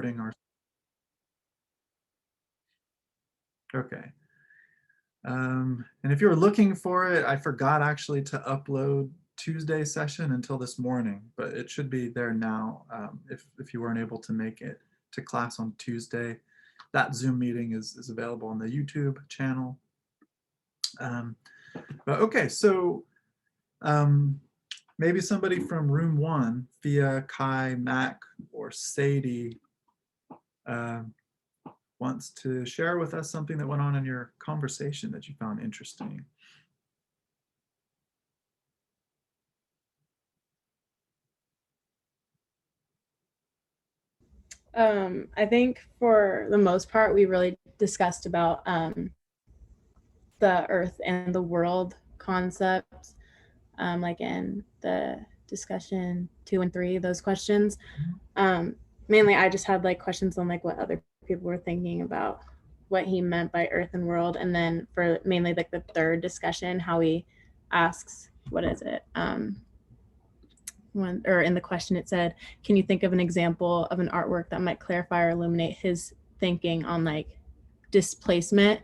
our. Okay. And if you were looking for it, I forgot actually to upload Tuesday session until this morning, but it should be there now if you weren't able to make it to class on Tuesday. That Zoom meeting is available on the YouTube channel. But okay, so maybe somebody from room 1, Thea, Kai, Mac, or Sadie, wants to share with us something that went on in your conversation that you found interesting. I think for the most part, we really discussed about the earth and the world concepts, like in the discussion 2 and 3, those questions. Mainly, I just had like questions on like what other people were thinking about what he meant by earth and world. And then for mainly like the third discussion, how he asks, what is it? When, or in the question it said, can you think of an example of an artwork that might clarify or illuminate his thinking on like displacement?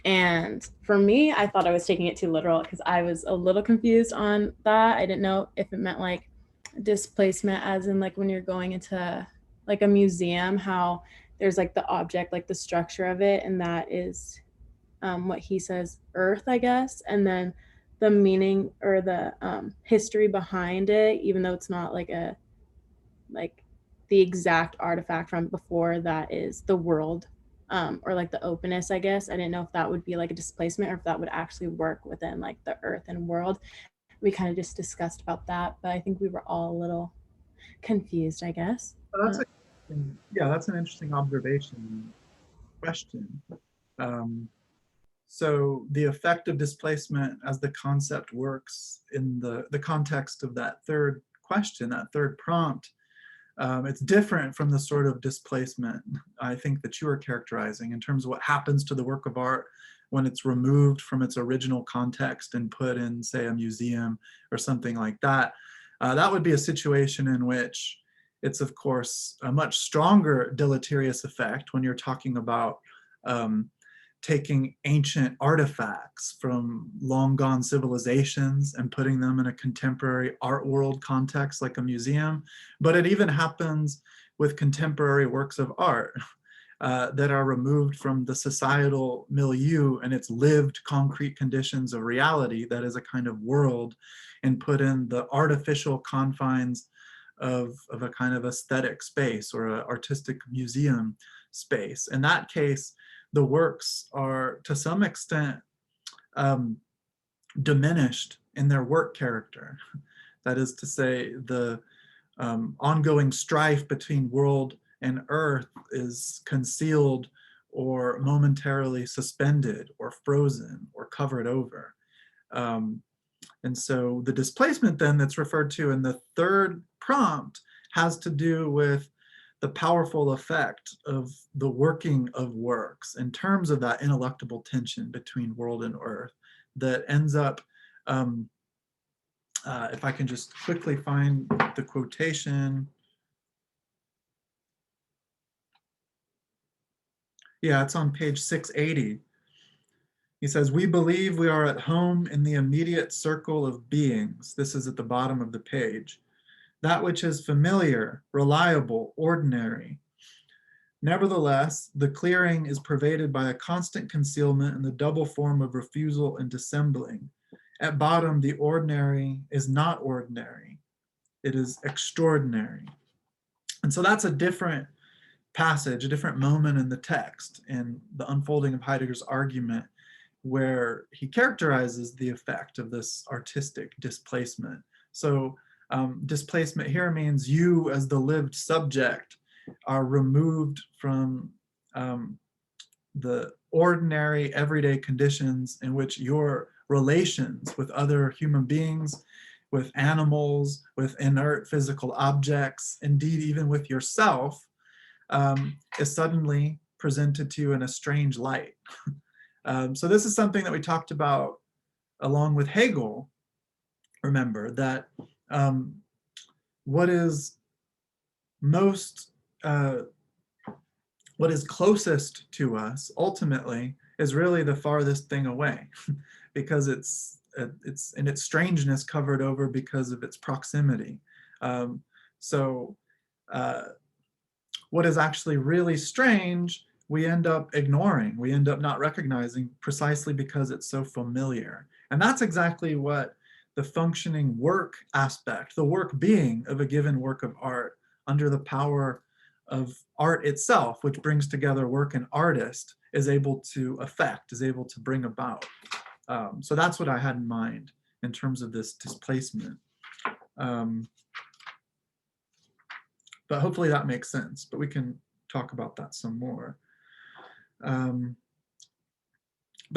And for me, I thought I was taking it too literal because I was a little confused on that. I didn't know if it meant like displacement as in like when you're going into like a museum, how there's like the object, like the structure of it, and that is what he says earth, I guess. And then the meaning or the history behind it, even though it's not like the exact artifact from before, that is the world, or like the openness, I guess. I didn't know if that would be like a displacement or if that would actually work within like the earth and world. We kind of just discussed about that, but I think we were all a little confused, I guess. That's a, yeah, that's an interesting observation question. Um, so the effect of displacement as the concept works in the context of that third question, that third prompt, it's different from the sort of displacement I think that you are characterizing in terms of what happens to the work of art when it's removed from its original context and put in, say, a museum or something like that. That would be a situation in which it's, of course, a much stronger deleterious effect when you're talking about taking ancient artifacts from long gone civilizations and putting them in a contemporary art world context like a museum. But it even happens with contemporary works of art that are removed from the societal milieu and its lived concrete conditions of reality, that is a kind of world, and put in the artificial confines of a kind of aesthetic space or an artistic museum space. In that case, the works are to some extent diminished in their work character. That is to say, the ongoing strife between world and earth is concealed or momentarily suspended or frozen or covered over. And so the displacement then that's referred to in the third prompt has to do with the powerful effect of the working of works in terms of that ineluctable tension between world and earth that ends up, if I can just quickly find the quotation. Yeah, it's on page 680. He says, "We believe we are at home in the immediate circle of beings." This is at the bottom of the page. "That which is familiar, reliable, ordinary. Nevertheless, the clearing is pervaded by a constant concealment in the double form of refusal and dissembling. At bottom, the ordinary is not ordinary. It is extraordinary." And so that's a different passage, a different moment in the text, in the unfolding of Heidegger's argument, where he characterizes the effect of this artistic displacement. So displacement here means you as the lived subject are removed from the ordinary everyday conditions in which your relations with other human beings, with animals, with inert physical objects, indeed even with yourself, is suddenly presented to you in a strange light. So this is something that we talked about along with Hegel. Remember that what is most what is closest to us ultimately is really the farthest thing away because it's in its strangeness covered over because of its proximity. Um, so what is actually really strange, we end up ignoring, we end up not recognizing precisely because it's so familiar. And that's exactly what the functioning work aspect, the work being of a given work of art under the power of art itself, which brings together work and artist, is able to affect, is able to bring about. So that's what I had in mind in terms of this displacement. But hopefully that makes sense, but we can talk about that some more. But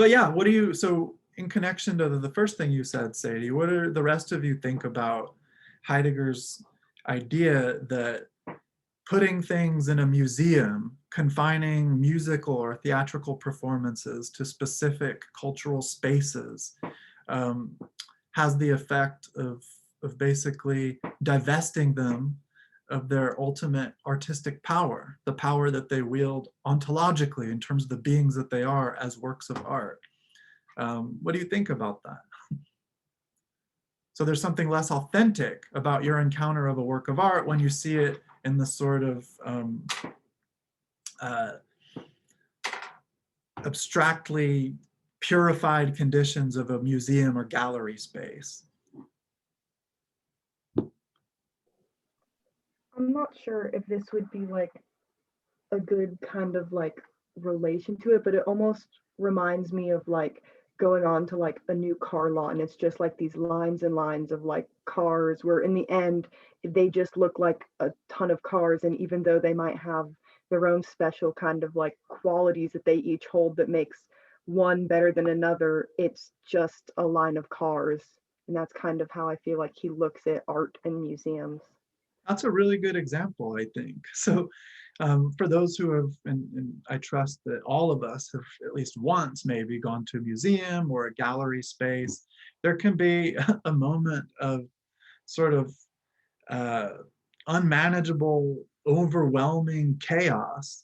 yeah, what do you, so in connection to the first thing you said, Sadie, what do the rest of you think about Heidegger's idea that putting things in a museum, confining musical or theatrical performances to specific cultural spaces, has the effect of basically divesting them of their ultimate artistic power, the power that they wield ontologically in terms of the beings that they are as works of art. What do you think about that? So there's something less authentic about your encounter of a work of art when you see it in the sort of abstractly purified conditions of a museum or gallery space. I'm not sure if this would be like a good kind of like relation to it, but it almost reminds me of like going on to like a new car lot and it's just like these lines and lines of like cars where in the end they just look like a ton of cars, and even though they might have their own special kind of like qualities that they each hold that makes one better than another, it's just a line of cars. And that's kind of how I feel like he looks at art and museums. That's a really good example, I think. So for those who have, and I trust that all of us have at least once maybe gone to a museum or a gallery space, there can be a moment of sort of unmanageable, overwhelming chaos.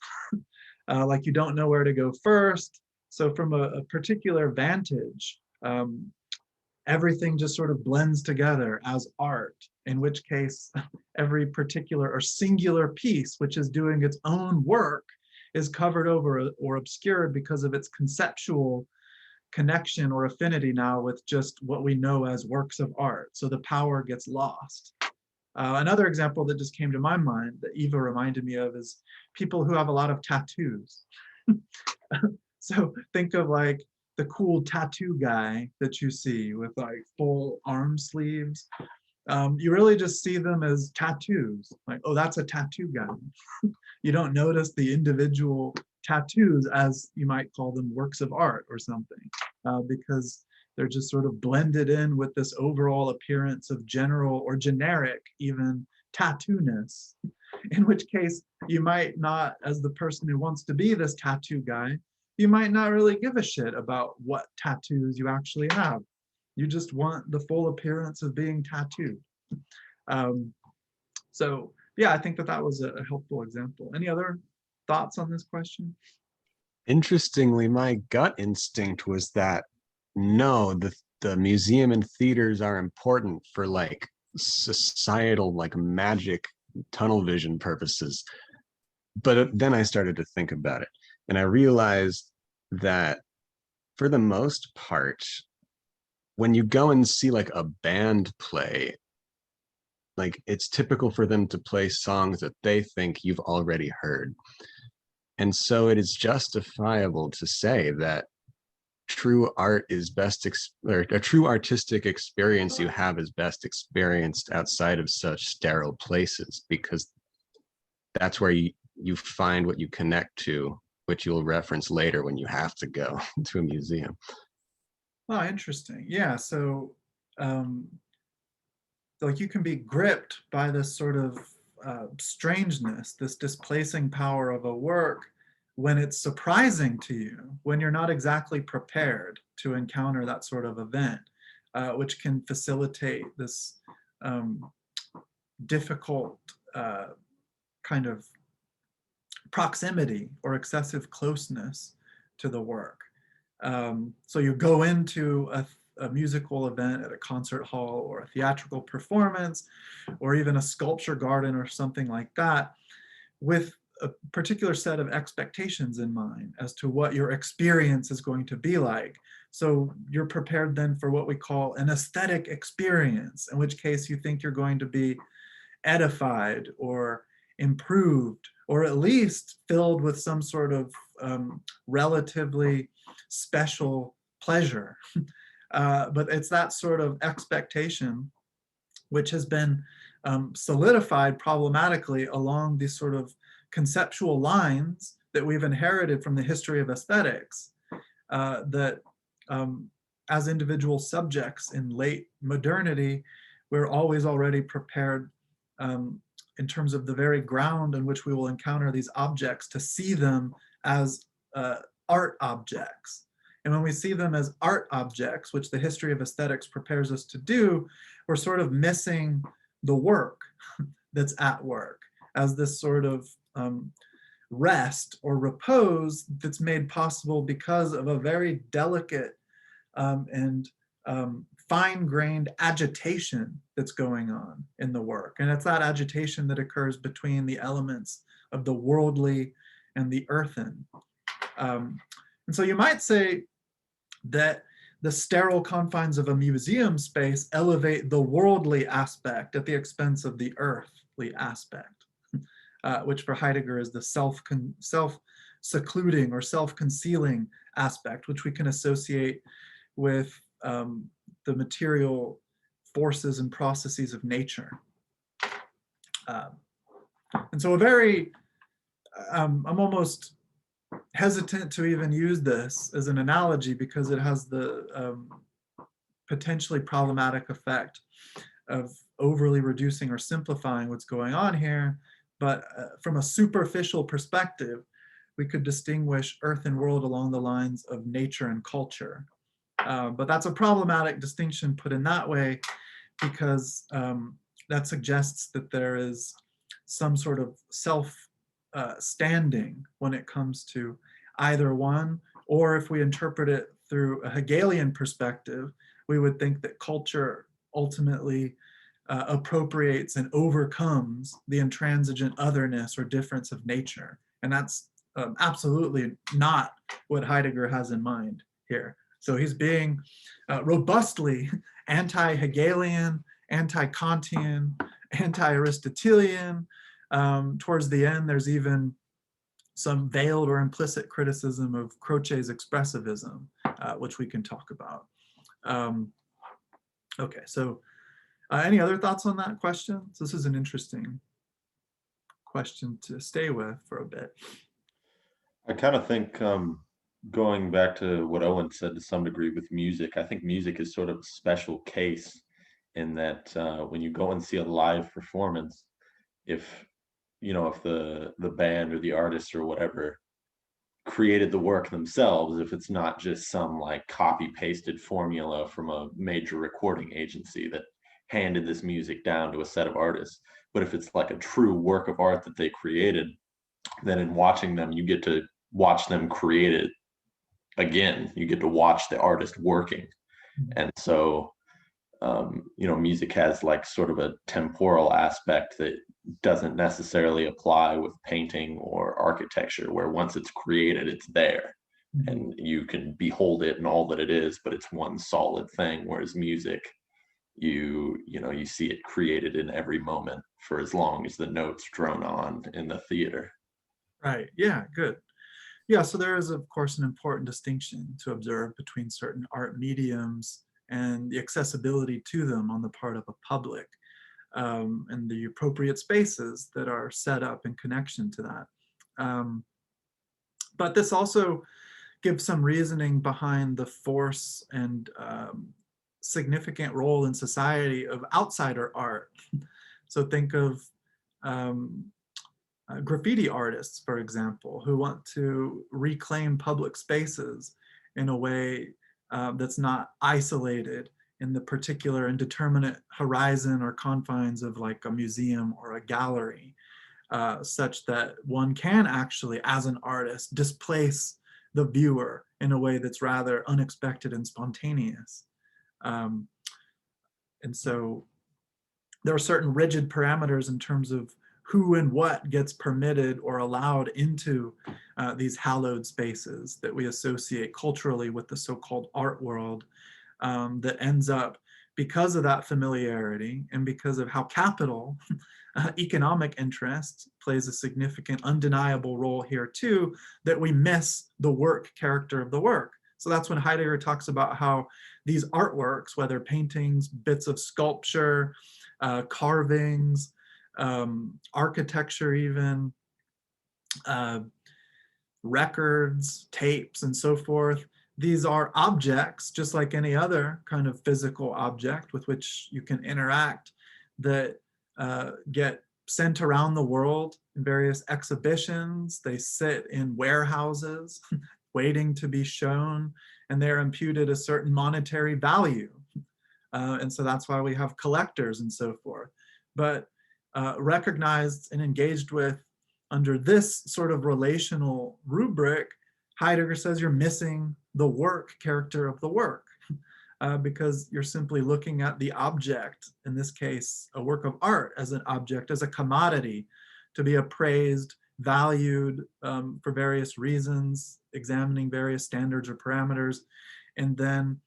Like you don't know where to go first. So from a particular vantage, everything just sort of blends together as art, in which case every particular or singular piece, which is doing its own work, is covered over or obscured because of its conceptual connection or affinity now with just what we know as works of art. So the power gets lost. Another example that just came to my mind that Eva reminded me of is people who have a lot of tattoos. So think of like the cool tattoo guy that you see with like full arm sleeves. You really just see them as tattoos. Like, oh, that's a tattoo guy. You don't notice the individual tattoos as you might call them works of art or something, because they're just sort of blended in with this overall appearance of general or generic even tattoo-ness. In which case, you might not, as the person who wants to be this tattoo guy, you might not really give a shit about what tattoos you actually have. You just want the full appearance of being tattooed. So yeah, I think that that was a helpful example. Any other thoughts on this question? Interestingly, my gut instinct was that no, the museum and theaters are important for like societal, like magic tunnel vision purposes. But then I started to think about it, and I realized that for the most part, when you go and see like a band play, like it's typical for them to play songs that they think you've already heard. And so it is justifiable to say that true art is best, or a true artistic experience you have is best experienced outside of such sterile places, because that's where you find what you connect to, which you'll reference later when you have to go to a museum. Oh, interesting. Yeah, so like you can be gripped by this sort of strangeness, this displacing power of a work when it's surprising to you, when you're not exactly prepared to encounter that sort of event, which can facilitate this difficult kind of proximity or excessive closeness to the work. So you go into a musical event at a concert hall or a theatrical performance or even a sculpture garden or something like that with a particular set of expectations in mind as to what your experience is going to be like. So you're prepared then for what we call an aesthetic experience, in which case you think you're going to be edified or improved, or at least filled with some sort of relatively special pleasure. But it's that sort of expectation which has been solidified problematically along these sort of conceptual lines that we've inherited from the history of aesthetics, that as individual subjects in late modernity, we're always already prepared in terms of the very ground in which we will encounter these objects to see them as art objects. And when we see them as art objects, which the history of aesthetics prepares us to do, we're sort of missing the work that's at work as this sort of rest or repose that's made possible because of a very delicate and fine-grained agitation that's going on in the work. And it's that agitation that occurs between the elements of the worldly and the earthen. And so you might say that the sterile confines of a museum space elevate the worldly aspect at the expense of the earthly aspect, which for Heidegger is the self-secluding or self-concealing aspect, which we can associate with the material forces and processes of nature. And so I'm almost hesitant to even use this as an analogy because it has the potentially problematic effect of overly reducing or simplifying what's going on here. But from a superficial perspective, we could distinguish earth and world along the lines of nature and culture. But that's a problematic distinction put in that way because that suggests that there is some sort of self-standing when it comes to either one, or if we interpret it through a Hegelian perspective, we would think that culture ultimately appropriates and overcomes the intransigent otherness or difference of nature. And that's absolutely not what Heidegger has in mind here. So he's being robustly anti-Hegelian, anti-Kantian, anti-Aristotelian. Towards the end, there's even some veiled or implicit criticism of Croce's expressivism, which we can talk about. Okay, so any other thoughts on that question? So this is an interesting question to stay with for a bit. I kind of think going back to what Owen said to some degree with music, I think music is sort of a special case in that when you go and see a live performance, if the band or the artist or whatever created the work themselves, if it's not just some like copy pasted formula from a major recording agency that handed this music down to a set of artists, but if it's like a true work of art that they created, then in watching them, you get to watch them create it again. You get to watch the artist working. And so, music has like sort of a temporal aspect that doesn't necessarily apply with painting or architecture, where once it's created, it's there and you can behold it and all that it is, but it's one solid thing. Whereas music, you see it created in every moment for as long as the notes drone on in the theater. Right, yeah, good. Yeah, so there is, of course, an important distinction to observe between certain art mediums and the accessibility to them on the part of a public, and the appropriate spaces that are set up in connection to that. But this also gives some reasoning behind the force and significant role in society of outsider art. So think of graffiti artists, for example, who want to reclaim public spaces in a way that's not isolated in the particular indeterminate horizon or confines of like a museum or a gallery. such that one can actually, as an artist, displace the viewer in a way that's rather unexpected and spontaneous. And so there are certain rigid parameters in terms of who and what gets permitted or allowed into these hallowed spaces that we associate culturally with the so-called art world, that ends up, because of that familiarity and because of how capital, economic interest plays a significant, undeniable role here too, that we miss the work character of the work. So that's when Heidegger talks about how these artworks, whether paintings, bits of sculpture, carvings, architecture even, records, tapes, and so forth, these are objects, just like any other kind of physical object with which you can interact, that get sent around the world in various exhibitions. They sit in warehouses waiting to be shown, and they're imputed a certain monetary value. And so that's why we have collectors and so forth. But recognized and engaged with under this sort of relational rubric, Heidegger says you're missing the work character of the work, because you're simply looking at the object, in this case, a work of art, as an object, as a commodity to be appraised, valued for various reasons, examining various standards or parameters, and then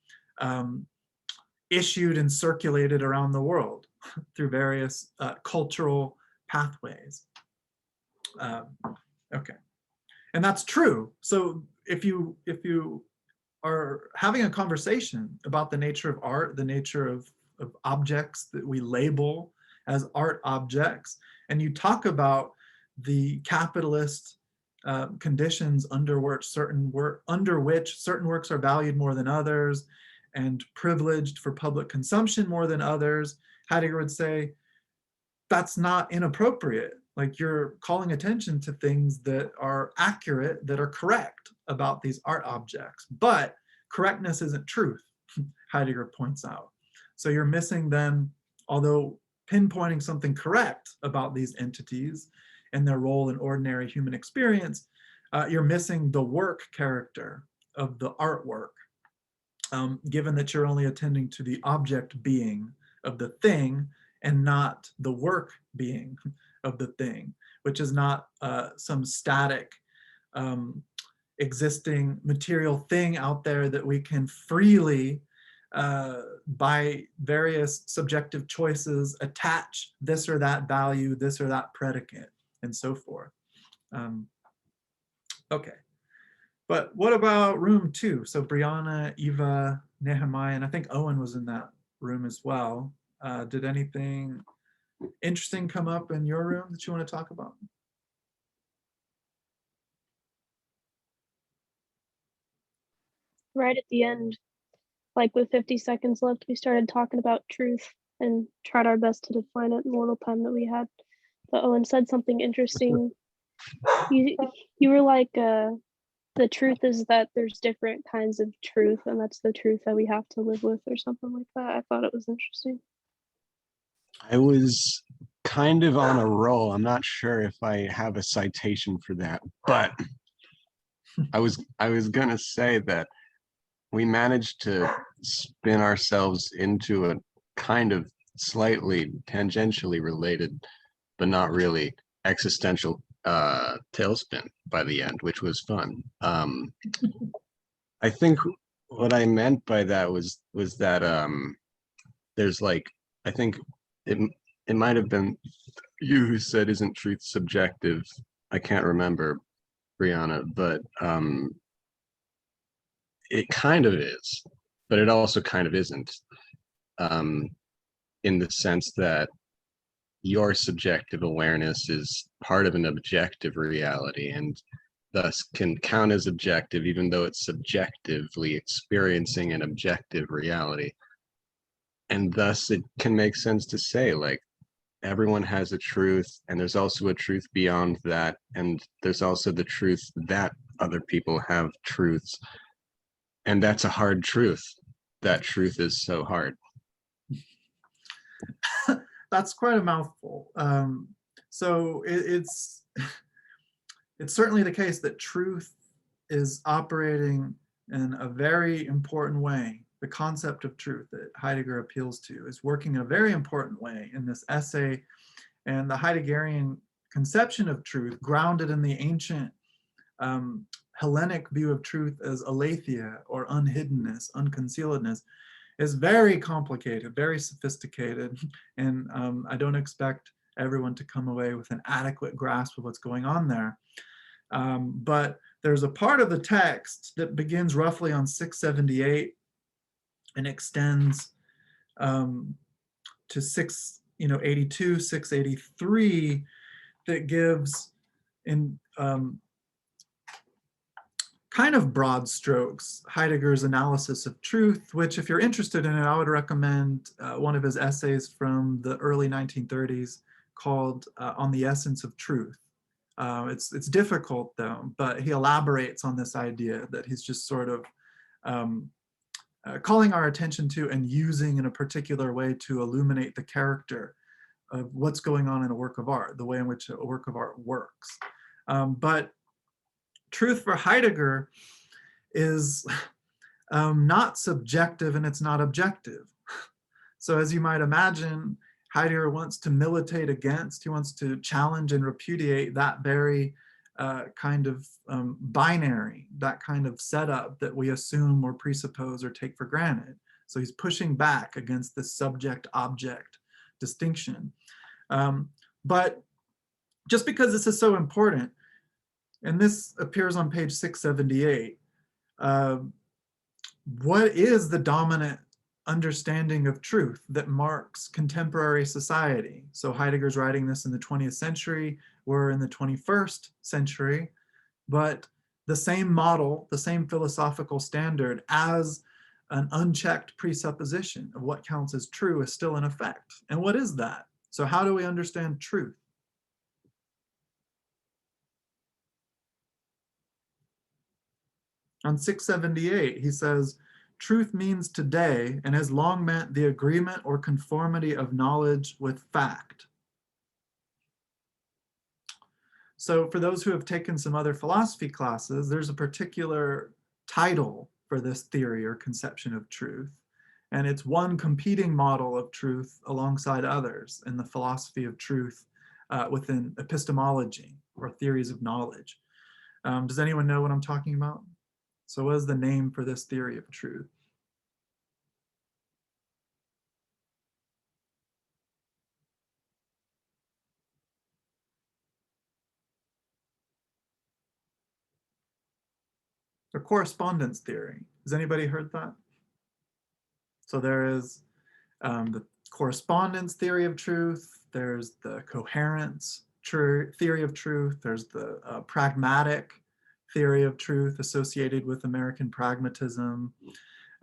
issued and circulated around the world through various cultural pathways. Okay, and that's true. So if you are having a conversation about the nature of art, the nature of objects that we label as art objects, and you talk about the capitalist conditions under which certain works are valued more than others, and privileged for public consumption more than others, Heidegger would say that's not inappropriate. Like, you're calling attention to things that are accurate, that are correct about these art objects. But correctness isn't truth, Heidegger points out. So you're missing then, although pinpointing something correct about these entities and their role in ordinary human experience, you're missing the work character of the artwork, given that you're only attending to the object being of the thing and not the work being of the thing, which is not some static existing material thing out there that we can freely, by various subjective choices, attach this or that value, this or that predicate, and so forth. Okay, but what about room 2? So Brianna, Eva, Nehemiah, and I think Owen was in that room as well. Did anything interesting come up in your room that you want to talk about? Right at the end, like with 50 seconds left, we started talking about truth and tried our best to define it in the little time that we had. But Owen said something interesting. You were like, the truth is that there's different kinds of truth, and that's the truth that we have to live with, or something like that. I thought it was interesting. I was kind of on a roll. I'm not sure if I have a citation for that, but I was gonna say that we managed to spin ourselves into a kind of slightly tangentially related, but not really, existential tailspin by the end, which was fun. I think what I meant by that was that there's like, I think it might have been you who said, isn't truth subjective? I can't remember, Brianna, but it kind of is, but it also kind of isn't, in the sense that your subjective awareness is part of an objective reality and thus can count as objective, even though it's subjectively experiencing an objective reality. And thus it can make sense to say, like, everyone has a truth, and there's also a truth beyond that, and there's also the truth that other people have truths, and that's a hard truth. That truth is so hard. That's quite a mouthful. So it's certainly the case that truth is operating in a very important way. The concept of truth that Heidegger appeals to is working in a very important way in this essay, and the Heideggerian conception of truth, grounded in the ancient Hellenic view of truth as aletheia, or unhiddenness, unconcealedness, is very complicated, very sophisticated, and I don't expect everyone to come away with an adequate grasp of what's going on there. But there's a part of the text that begins roughly on 678 and extends to 682, 683, that gives in kind of broad strokes Heidegger's analysis of truth, which if you're interested in it, I would recommend one of his essays from the early 1930s called On the Essence of Truth. It's difficult though, but he elaborates on this idea that he's just sort of calling our attention to and using in a particular way to illuminate the character of what's going on in a work of art, the way in which a work of art works. But truth for Heidegger is not subjective and it's not objective. So as you might imagine, Heidegger wants to militate against, he wants to challenge and repudiate that very kind of binary, that kind of setup that we assume or presuppose or take for granted. So he's pushing back against this subject-object distinction. But just because this is so important, and this appears on page 678, what is the dominant understanding of truth that marks contemporary society? So Heidegger's writing this in the 20th century, we're in the 21st century, but the same model, the same philosophical standard as an unchecked presupposition of what counts as true is still in effect. And what is that? So how do we understand truth? On 678, he says, truth means today and has long meant the agreement or conformity of knowledge with fact. So for those who have taken some other philosophy classes, there's a particular title for this theory or conception of truth. And it's one competing model of truth alongside others in the philosophy of truth within epistemology or theories of knowledge. Does anyone know what I'm talking about? So what is the name for this theory of truth? The correspondence theory. Has anybody heard that? So there is the correspondence theory of truth, there's the coherence theory of truth, there's the pragmatic theory of truth associated with American pragmatism.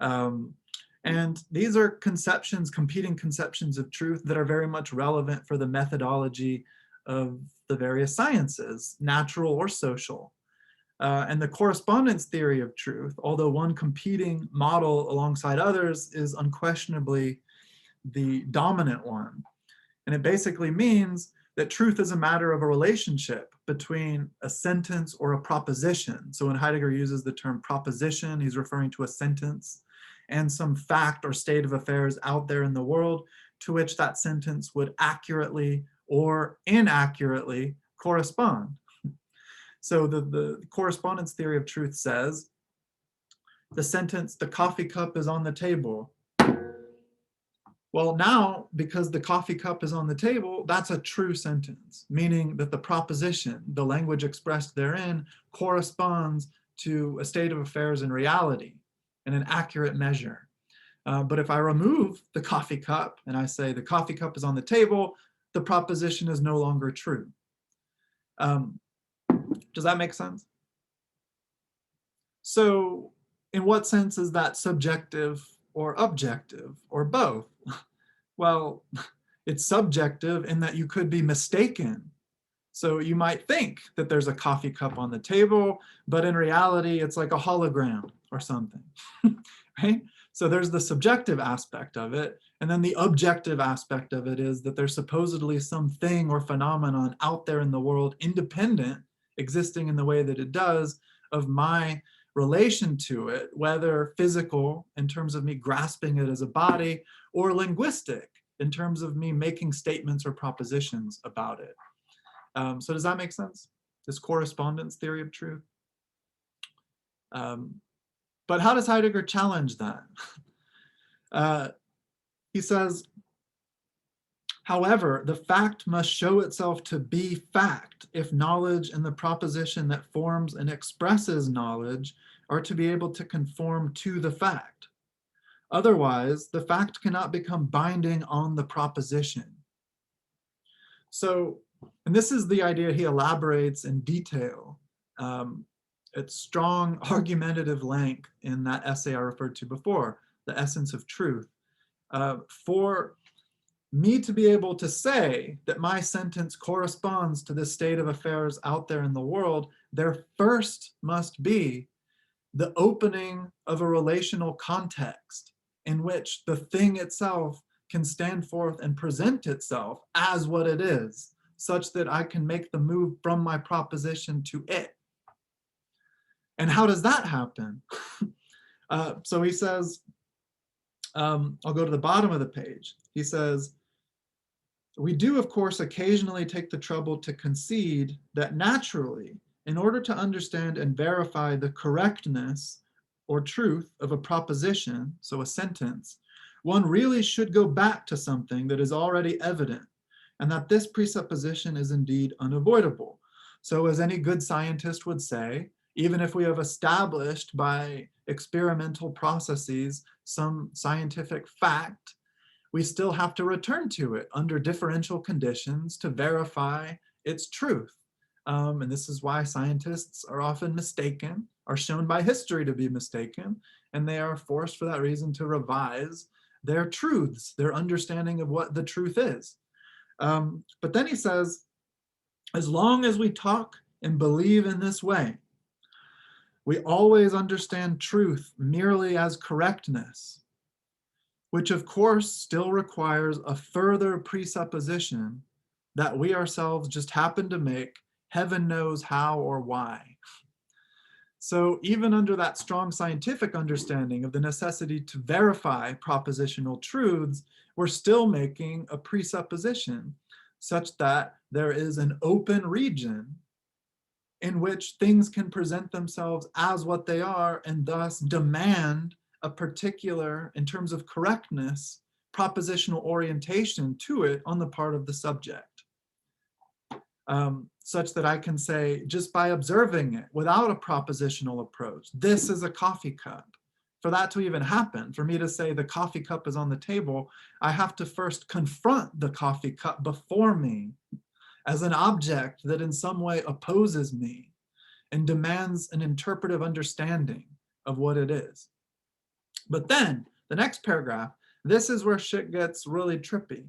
And these are conceptions, competing conceptions of truth that are very much relevant for the methodology of the various sciences, natural or social. And the correspondence theory of truth, although one competing model alongside others, is unquestionably the dominant one. And it basically means that truth is a matter of a relationship between a sentence or a proposition. So when Heidegger uses the term proposition, he's referring to a sentence and some fact or state of affairs out there in the world to which that sentence would accurately or inaccurately correspond. So the correspondence theory of truth says the sentence, the coffee cup is on the table. Well, now, because the coffee cup is on the table, that's a true sentence, meaning that the proposition, the language expressed therein, corresponds to a state of affairs in reality in an accurate measure. But if I remove the coffee cup and I say the coffee cup is on the table, the proposition is no longer true. Does that make sense? So in what sense is that subjective or objective or both? Well, it's subjective in that you could be mistaken. So you might think that there's a coffee cup on the table, but in reality, it's like a hologram or something, right? So there's the subjective aspect of it, and then the objective aspect of it is that there's supposedly something or phenomenon out there in the world, independent, existing in the way that it does, of my relation to it, whether physical in terms of me grasping it as a body, or linguistic in terms of me making statements or propositions about it. So does that make sense? This correspondence theory of truth? But how does Heidegger challenge that? He says, however, the fact must show itself to be fact if knowledge and the proposition that forms and expresses knowledge are to be able to conform to the fact. Otherwise, the fact cannot become binding on the proposition. So, and this is the idea he elaborates in detail. It's strong argumentative length in that essay I referred to before, The Essence of Truth. For me to be able to say that my sentence corresponds to this state of affairs out there in the world, there first must be the opening of a relational context in which the thing itself can stand forth and present itself as what it is, such that I can make the move from my proposition to it. And how does that happen? So he says, I'll go to the bottom of the page. He says, we do, of course, occasionally take the trouble to concede that naturally, in order to understand and verify the correctness or truth of a proposition, so a sentence, one really should go back to something that is already evident, and that this presupposition is indeed unavoidable. So as any good scientist would say, even if we have established by experimental processes some scientific fact, we still have to return to it under differential conditions to verify its truth. And this is why scientists are often mistaken, are shown by history to be mistaken, and they are forced for that reason to revise their truths, their understanding of what the truth is. But then he says, as long as we talk and believe in this way, we always understand truth merely as correctness, which of course still requires a further presupposition that we ourselves just happen to make, heaven knows how or why. So even under that strong scientific understanding of the necessity to verify propositional truths, we're still making a presupposition such that there is an open region in which things can present themselves as what they are and thus demand a particular, in terms of correctness, propositional orientation to it on the part of the subject. Such that I can say, just by observing it without a propositional approach, this is a coffee cup. For that to even happen, for me to say the coffee cup is on the table, I have to first confront the coffee cup before me as an object that in some way opposes me and demands an interpretive understanding of what it is. But then the next paragraph, this is where shit gets really trippy.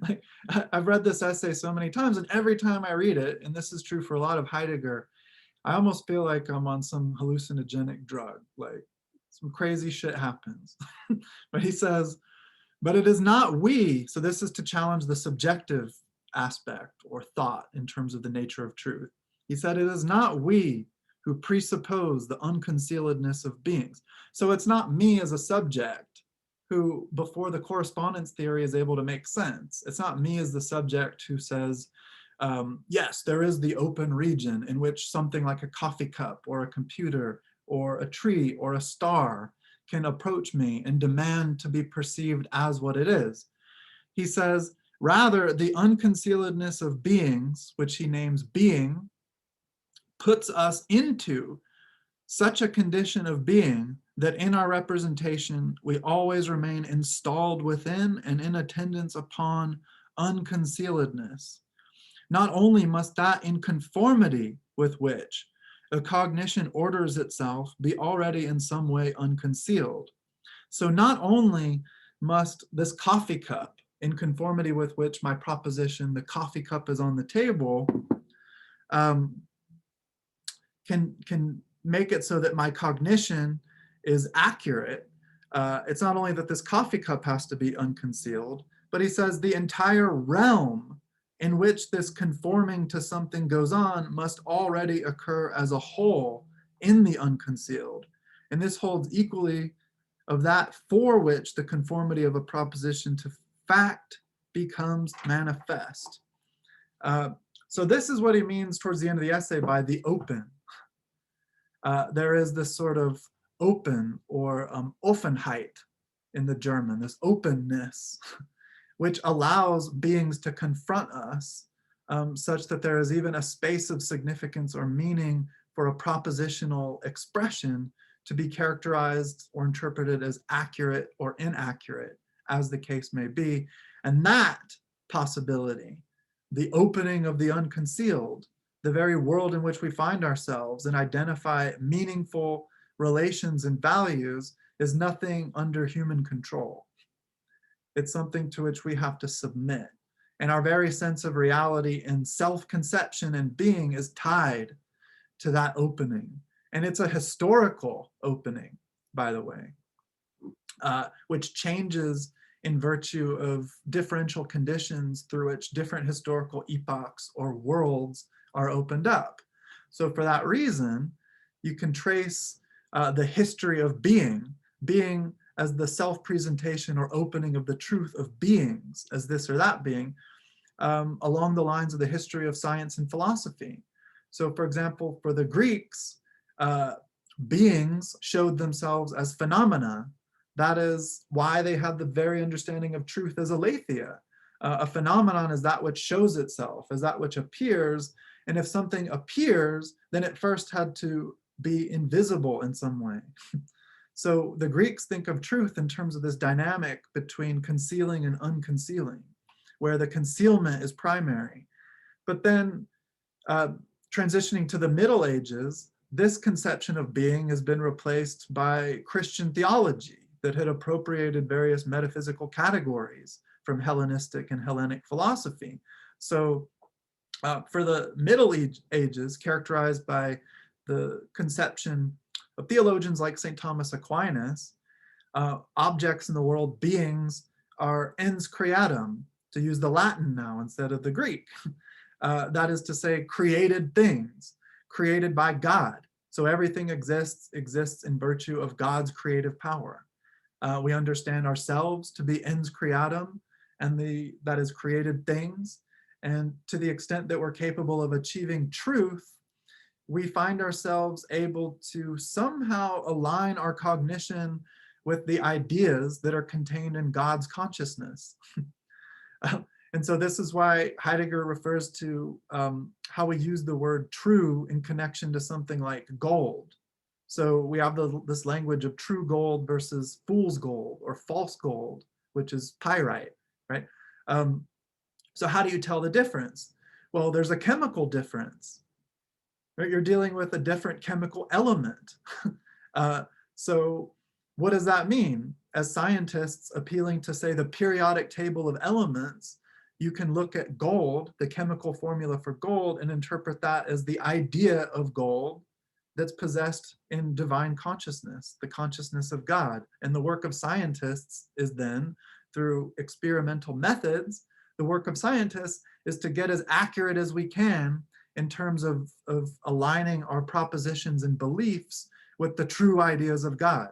Like, I've read this essay so many times, and every time I read it, and this is true for a lot of Heidegger, I almost feel like I'm on some hallucinogenic drug, like some crazy shit happens. But he says, but it is not we, so this is to challenge the subjective aspect or thought in terms of the nature of truth. He said, it is not we who presuppose the unconcealedness of beings. So it's not me as a subject who, before the correspondence theory is able to make sense, it's not me as the subject who says, yes, there is the open region in which something like a coffee cup or a computer or a tree or a star can approach me and demand to be perceived as what it is. He says, rather, the unconcealedness of beings, which he names being, puts us into such a condition of being that in our representation, we always remain installed within and in attendance upon unconcealedness. Not only must that in conformity with which a cognition orders itself be already in some way unconcealed. So not only must this coffee cup, in conformity with which my proposition, the coffee cup is on the table, can make it so that my cognition is accurate, It's not only that this coffee cup has to be unconcealed, but he says the entire realm in which this conforming to something goes on must already occur as a whole in the unconcealed. And this holds equally of that for which the conformity of a proposition to fact becomes manifest. So this is what he means towards the end of the essay by the open. There is this sort of open or Offenheit in the German, this openness, which allows beings to confront us such that there is even a space of significance or meaning for a propositional expression to be characterized or interpreted as accurate or inaccurate, as the case may be. And that possibility, the opening of the unconcealed, the very world in which we find ourselves and identify meaningful relations and values, is nothing under human control. It's something to which we have to submit. And our very sense of reality and self-conception and being is tied to that opening. And it's a historical opening, by the way, which changes in virtue of differential conditions through which different historical epochs or worlds are opened up. So for that reason, you can trace the history of being as the self-presentation or opening of the truth of beings as this or that being, along the lines of the history of science and philosophy. So for example, for the Greeks, beings showed themselves as phenomena. That is why they had the very understanding of truth as aletheia. A phenomenon is that which shows itself, is that which appears, and if something appears, then it first had to be invisible in some way. So the Greeks think of truth in terms of this dynamic between concealing and unconcealing, where the concealment is primary. But then transitioning to the Middle Ages, this conception of being has been replaced by Christian theology that had appropriated various metaphysical categories from Hellenistic and Hellenic philosophy. So for the Middle Ages, characterized by the conception of theologians like St. Thomas Aquinas, objects in the world, beings, are ens creatum, to use the Latin now instead of the Greek. That is to say, created things, created by God. So everything exists in virtue of God's creative power. We understand ourselves to be ens creatum, and that is created things. And to the extent that we're capable of achieving truth, we find ourselves able to somehow align our cognition with the ideas that are contained in God's consciousness. And so this is why Heidegger refers to how we use the word true in connection to something like gold. So we have this language of true gold versus fool's gold or false gold, which is pyrite, right? So how do you tell the difference? Well, there's a chemical difference. Right? You're dealing with a different chemical element. So what does that mean? As scientists appealing to, say, the periodic table of elements, you can look at gold, the chemical formula for gold, and interpret that as the idea of gold that's possessed in divine consciousness, the consciousness of God. And the work of scientists is then, through experimental methods, the work of scientists is to get as accurate as we can in terms of aligning our propositions and beliefs with the true ideas of God.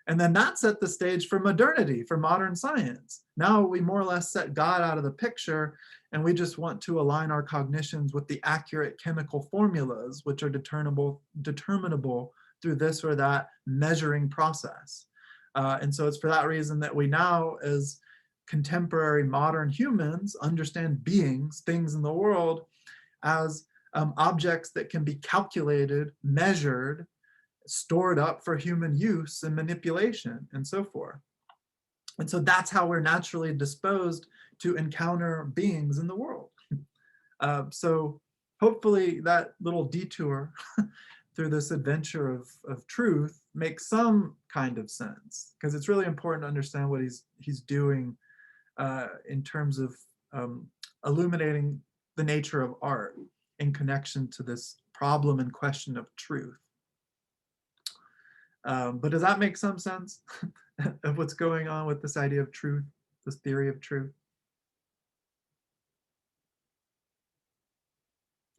And then that set the stage for modernity, for modern science. Now we more or less set God out of the picture, and we just want to align our cognitions with the accurate chemical formulas, which are determinable through this or that measuring process. And so it's for that reason that we now, as contemporary modern humans, understand beings, things in the world, as objects that can be calculated, measured, stored up for human use and manipulation, and so forth. And so that's how we're naturally disposed to encounter beings in the world. So hopefully that little detour through this adventure of truth makes some kind of sense, because it's really important to understand what he's doing in terms of illuminating the nature of art in connection to this problem and question of truth. But does that make some sense of what's going on with this idea of truth, this theory of truth?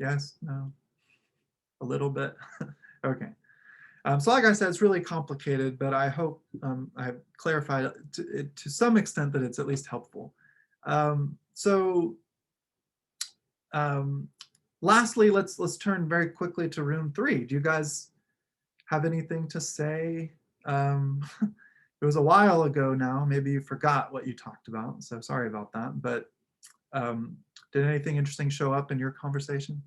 Yes, no, a little bit. Okay. So like I said, it's really complicated, but I hope I've clarified to some extent that it's at least helpful. Lastly, let's turn very quickly to room 3. Do you guys have anything to say? It was a while ago now. Maybe you forgot what you talked about, so sorry about that. But did anything interesting show up in your conversation?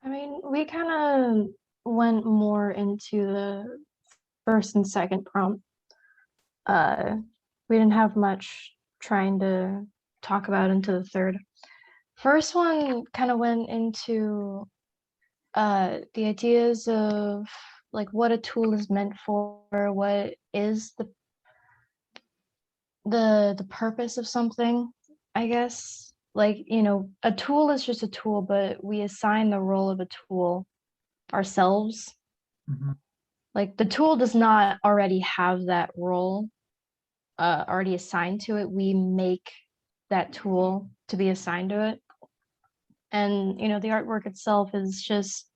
I mean, we kind of went more into the first and second prompt. We didn't have much trying to talk about into the third. First one kind of went into the ideas of like what a tool is meant for, what is the purpose of something, I guess. Like, you know, a tool is just a tool, but we assign the role of a tool ourselves. Mm-hmm. Like the tool does not already have that role already assigned to it. We make that tool to be assigned to it. And, you know, the artwork itself is just,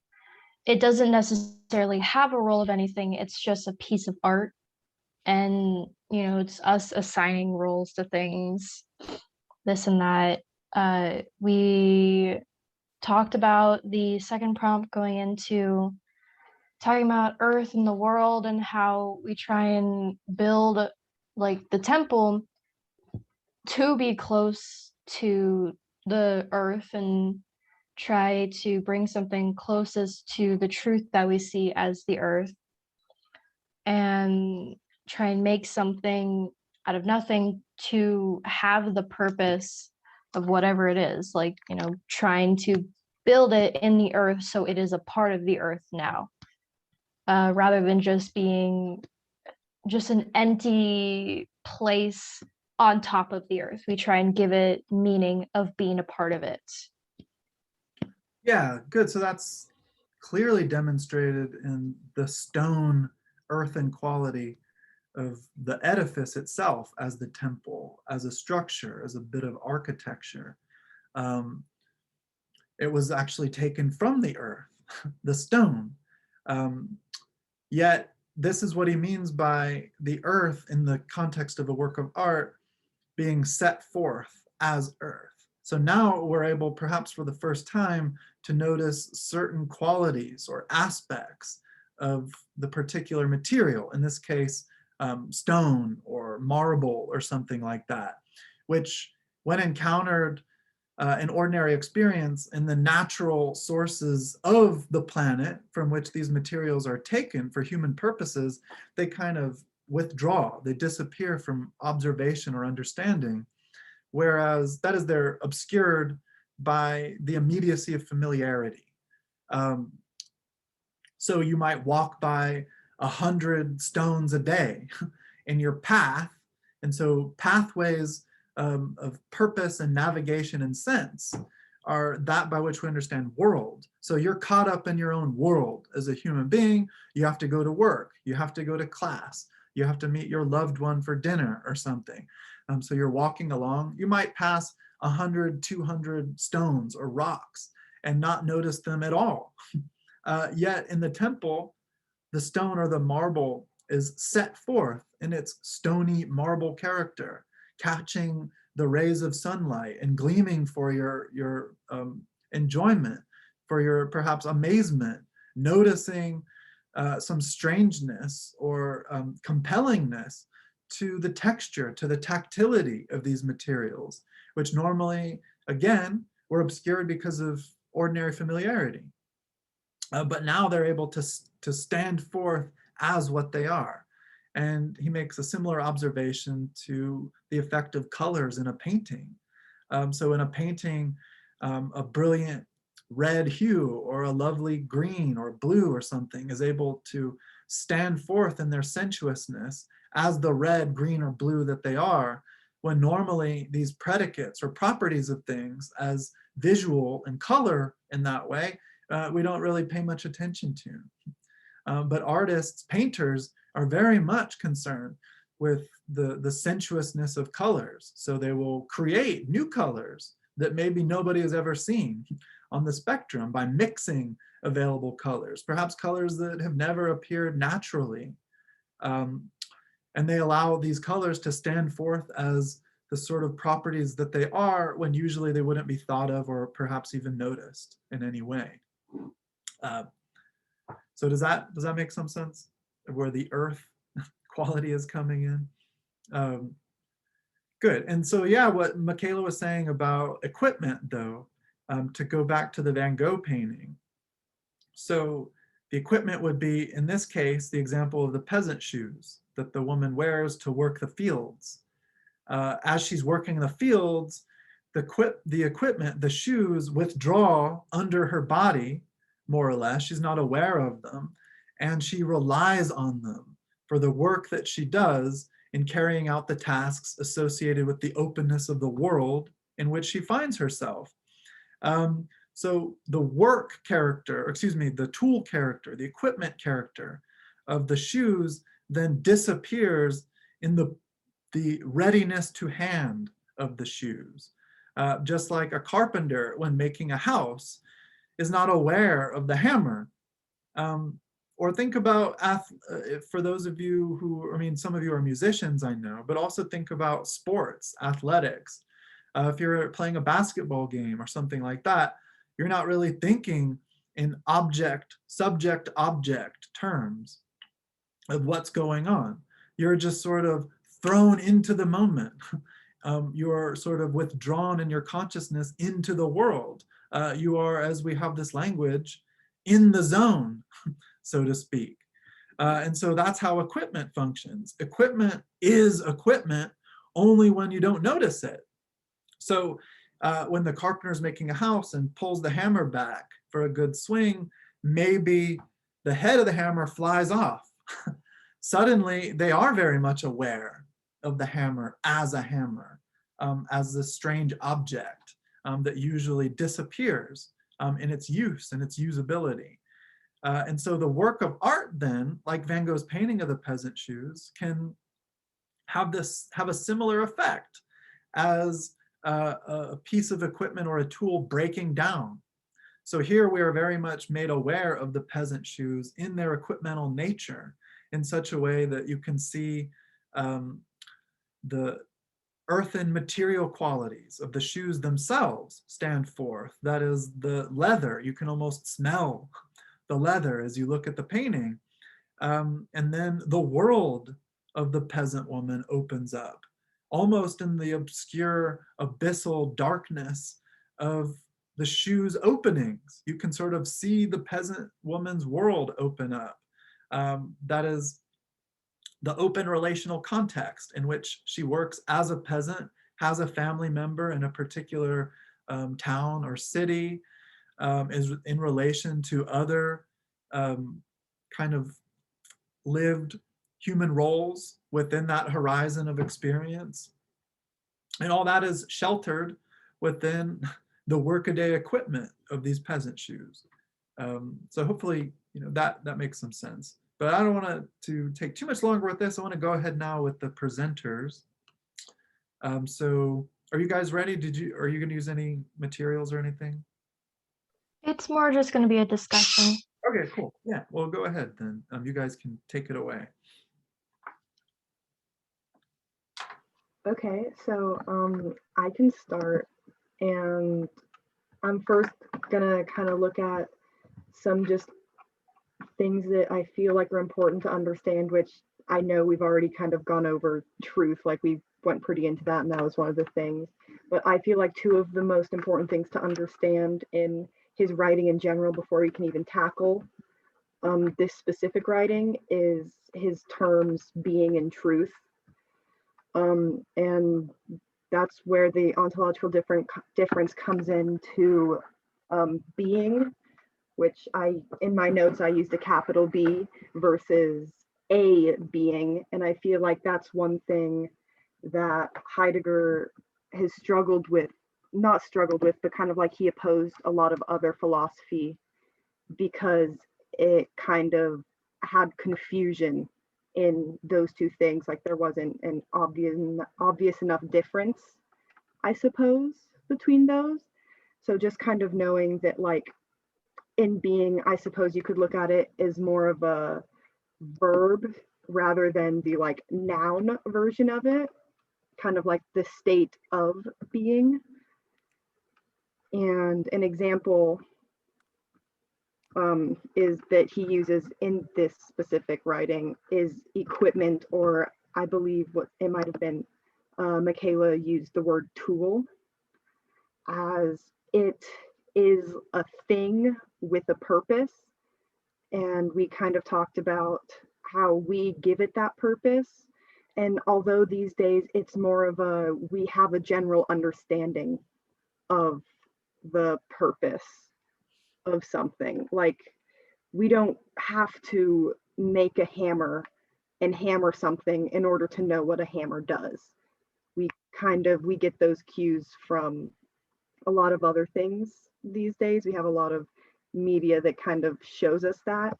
it doesn't necessarily have a role of anything. It's just a piece of art. And, you know, it's us assigning roles to things, this and that. We talked about the second prompt going into talking about Earth and the world and how we try and build like the temple to be close to the Earth and try to bring something closest to the truth that we see as the Earth, and try and make something out of nothing to have the purpose of whatever it is, like, you know, trying to build it in the Earth so it is a part of the Earth now, rather than just being just an empty place on top of the Earth. We try and give it meaning of being a part of it. Yeah, good. So that's clearly demonstrated in the stone earthen quality of the edifice itself as the temple, as a structure, as a bit of architecture. It was actually taken from the earth, the stone. Yet this is what he means by the earth in the context of a work of art being set forth as earth. So now we're able, perhaps for the first time, to notice certain qualities or aspects of the particular material, in this case, stone or marble or something like that, which when encountered in ordinary experience in the natural sources of the planet from which these materials are taken for human purposes, they kind of withdraw, they disappear from observation or understanding, whereas that is, they're obscured by the immediacy of familiarity. So you might walk by 100 stones a day in your path, and so pathways of purpose and navigation and sense are that by which we understand world. So you're caught up in your own world as a human being. You have to go to work, you have to go to class, you have to meet your loved one for dinner or something. So you're walking along, you might pass 100, 200 stones or rocks and not notice them at all. Yet in the temple, the stone or the marble is set forth in its stony marble character, catching the rays of sunlight and gleaming for your enjoyment, for your perhaps amazement, noticing some strangeness or compellingness to the texture, to the tactility of these materials, which normally, again, were obscured because of ordinary familiarity. But now they're able to stand forth as what they are. And he makes a similar observation to the effect of colors in a painting. So in a painting, a brilliant red hue or a lovely green or blue or something is able to stand forth in their sensuousness as the red, green, or blue that they are, when normally these predicates or properties of things as visual and color in that way we don't really pay much attention to. But artists, painters, are very much concerned with the sensuousness of colors. So they will create new colors that maybe nobody has ever seen on the spectrum by mixing available colors, perhaps colors that have never appeared naturally. And they allow these colors to stand forth as the sort of properties that they are when usually they wouldn't be thought of or perhaps even noticed in any way. So does that make some sense of where the earth quality is coming in? Good. And so, yeah, what Michaela was saying about equipment, though, to go back to the Van Gogh painting. So the equipment would be, in this case, the example of the peasant shoes that the woman wears to work the fields. As she's working the fields, the equipment, the shoes, withdraw under her body, more or less. She's not aware of them, and she relies on them for the work that she does in carrying out the tasks associated with the openness of the world in which she finds herself. So the work character, excuse me, the tool character, the equipment character of the shoes then disappears in the readiness to hand of the shoes. Just like a carpenter, when making a house, is not aware of the hammer. Or think about, for those of you who, I mean, some of you are musicians, I know, but also think about sports, athletics. If you're playing a basketball game or something like that, you're not really thinking in subject-object terms of what's going on. You're just sort of thrown into the moment. You're sort of withdrawn in your consciousness into the world. You are, as we have this language, in the zone, so to speak. And so that's how equipment functions. Equipment is equipment only when you don't notice it. So when the carpenter's making a house and pulls the hammer back for a good swing, maybe the head of the hammer flies off. Suddenly, they are very much aware of the hammer, as this strange object that usually disappears in its use and its usability. And so the work of art then, like Van Gogh's painting of the peasant shoes, can have a similar effect as a piece of equipment or a tool breaking down. So here we are very much made aware of the peasant shoes in their equipmental nature in such a way that you can see the earthen material qualities of the shoes themselves stand forth. That is, the leather, you can almost smell the leather as you look at the painting. And then the world of the peasant woman opens up, almost in the obscure abyssal darkness of the shoes openings. You can sort of see the peasant woman's world open up. That is the open relational context in which she works as a peasant, has a family member in a particular town or city, is in relation to other kind of lived human roles within that horizon of experience. And all that is sheltered within the workaday equipment of these peasant shoes. So hopefully, that makes some sense. But I don't want to take too much longer with this. I want to go ahead now with the presenters. So are you guys ready? Are you going to use any materials or anything? It's more just going to be a discussion. Okay, cool. Yeah, well, go ahead then. You guys can take it away. Okay, so I can start, and I'm first gonna kind of look at some just things that I feel like are important to understand, which I know we've already kind of gone over truth, like we went pretty into that, and that was one of the things. But I feel like two of the most important things to understand in his writing in general before he can even tackle this specific writing is his terms being and truth. And that's where the ontological difference comes into being, which in my notes I used a capital B versus a being, and I feel like that's one thing that Heidegger has but kind of like he opposed a lot of other philosophy because it kind of had confusion in those two things. Like there wasn't an obvious enough difference, I suppose, between those. So just kind of knowing that like in being, I suppose you could look at it as more of a verb rather than the like noun version of it, kind of like the state of being. And an example is that he uses in this specific writing is equipment, or I believe what it might have been, Michaela used the word tool, as it is a thing with a purpose. And we kind of talked about how we give it that purpose. And although these days it's more of a, we have a general understanding of the purpose of something. Like we don't have to make a hammer and hammer something in order to know what a hammer does. We get those cues from a lot of other things these days. We have a lot of media that kind of shows us that.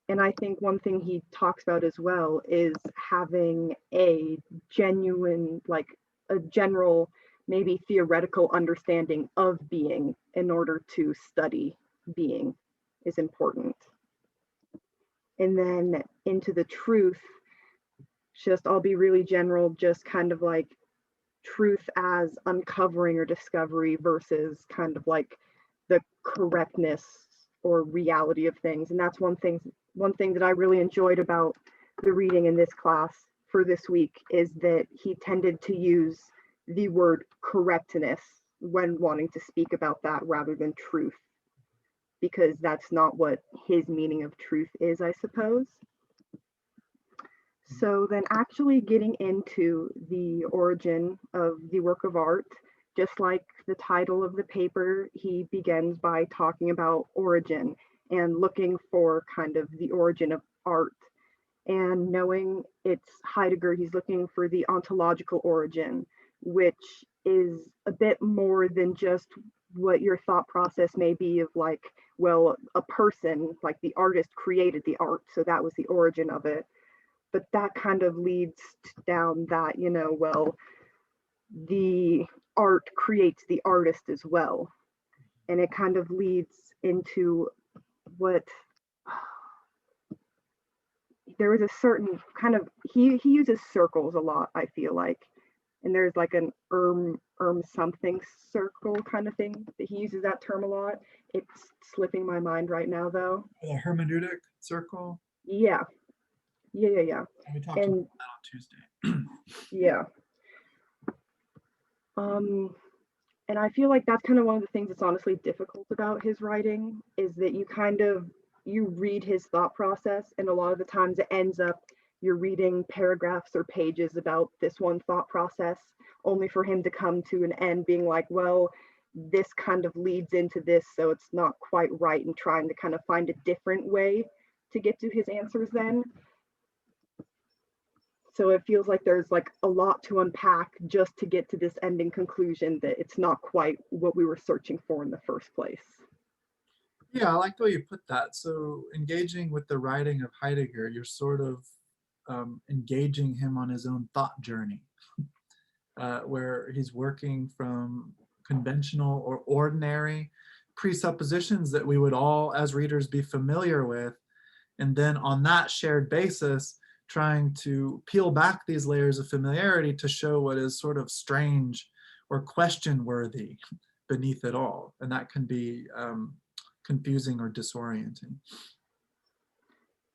And I think one thing he talks about as well is having a genuine, like a general, maybe theoretical understanding of being in order to study being is important. And then into the truth, just I'll be really general, just kind of like truth as uncovering or discovery versus kind of like the correctness or reality of things. And that's one thing that I really enjoyed about the reading in this class for this week is that he tended to use the word correctness when wanting to speak about that rather than truth, because that's not what his meaning of truth is, I suppose. So then actually getting into the origin of the work of art, just like the title of the paper, he begins by talking about origin and looking for kind of the origin of art. And knowing it's Heidegger, he's looking for the ontological origin, which is a bit more than just what your thought process may be of like, well, a person, like the artist created the art, so that was the origin of it. But that kind of leads down that, you know, well, the art creates the artist as well. And it kind of leads into what there was a certain kind of, he uses circles a lot, I feel like. And there's like an something circle kind of thing that he uses that term a lot. It's slipping my mind right now though. The hermeneutic circle. Yeah. We talked about that on Tuesday. Yeah. And I feel like that's kind of one of the things that's honestly difficult about his writing is that you read his thought process, and a lot of the times it ends up you're reading paragraphs or pages about this one thought process only for him to come to an end being like, well, this kind of leads into this, so it's not quite right, and trying to kind of find a different way to get to his answers then. So it feels like there's like a lot to unpack just to get to this ending conclusion that it's not quite what we were searching for in the first place. Yeah, I like the way you put that. So engaging with the writing of Heidegger, you're sort of engaging him on his own thought journey, where he's working from conventional or ordinary presuppositions that we would all as readers be familiar with. And then on that shared basis, trying to peel back these layers of familiarity to show what is sort of strange or question worthy beneath it all. And that can be confusing or disorienting.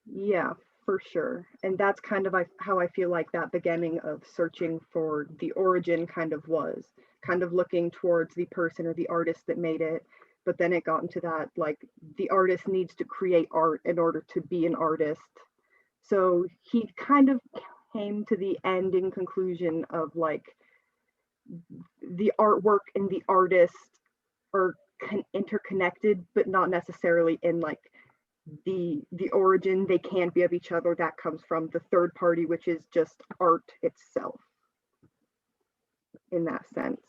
Yeah, for sure. And that's kind of how I feel like that beginning of searching for the origin kind of was, kind of looking towards the person or the artist that made it. But then it got into that, like, the artist needs to create art in order to be an artist. So he kind of came to the ending conclusion of like the artwork and the artist are interconnected, but not necessarily in like the origin. They can't be of each other. That comes from the third party, which is just art itself in that sense.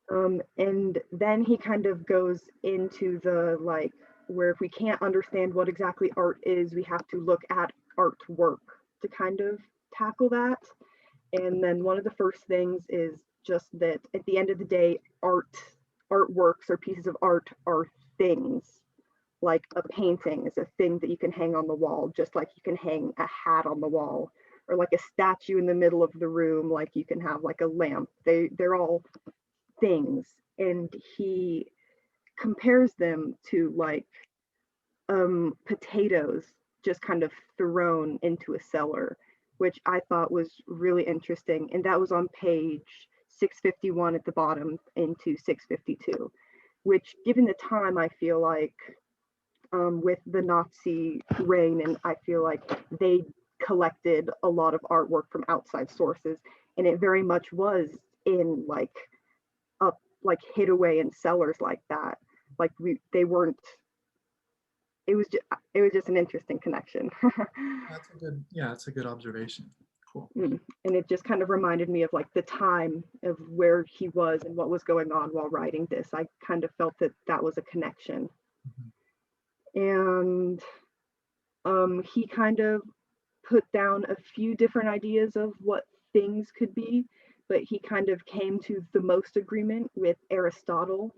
And then he kind of goes into the like, where if we can't understand what exactly art is, we have to look at artwork to kind of tackle that. And then one of the first things is just that at the end of the day, artworks or pieces of art are things. Like a painting is a thing that you can hang on the wall, just like you can hang a hat on the wall, or like a statue in the middle of the room, like you can have like a lamp. They're all things. And he compares them to like potatoes just kind of thrown into a cellar, which I thought was really interesting. And that was on page 651 at the bottom into 652, which given the time, I feel like with the Nazi reign, and I feel like they collected a lot of artwork from outside sources, and it very much was in like up like hid away in cellars like that. Like they weren't. It was just an interesting connection. That's a good, yeah, that's a good observation. Cool. And it just kind of reminded me of like the time of where he was and what was going on while writing this. I kind of felt that that was a connection. And he kind of put down a few different ideas of what things could be, but he kind of came to the most agreement with Aristotle,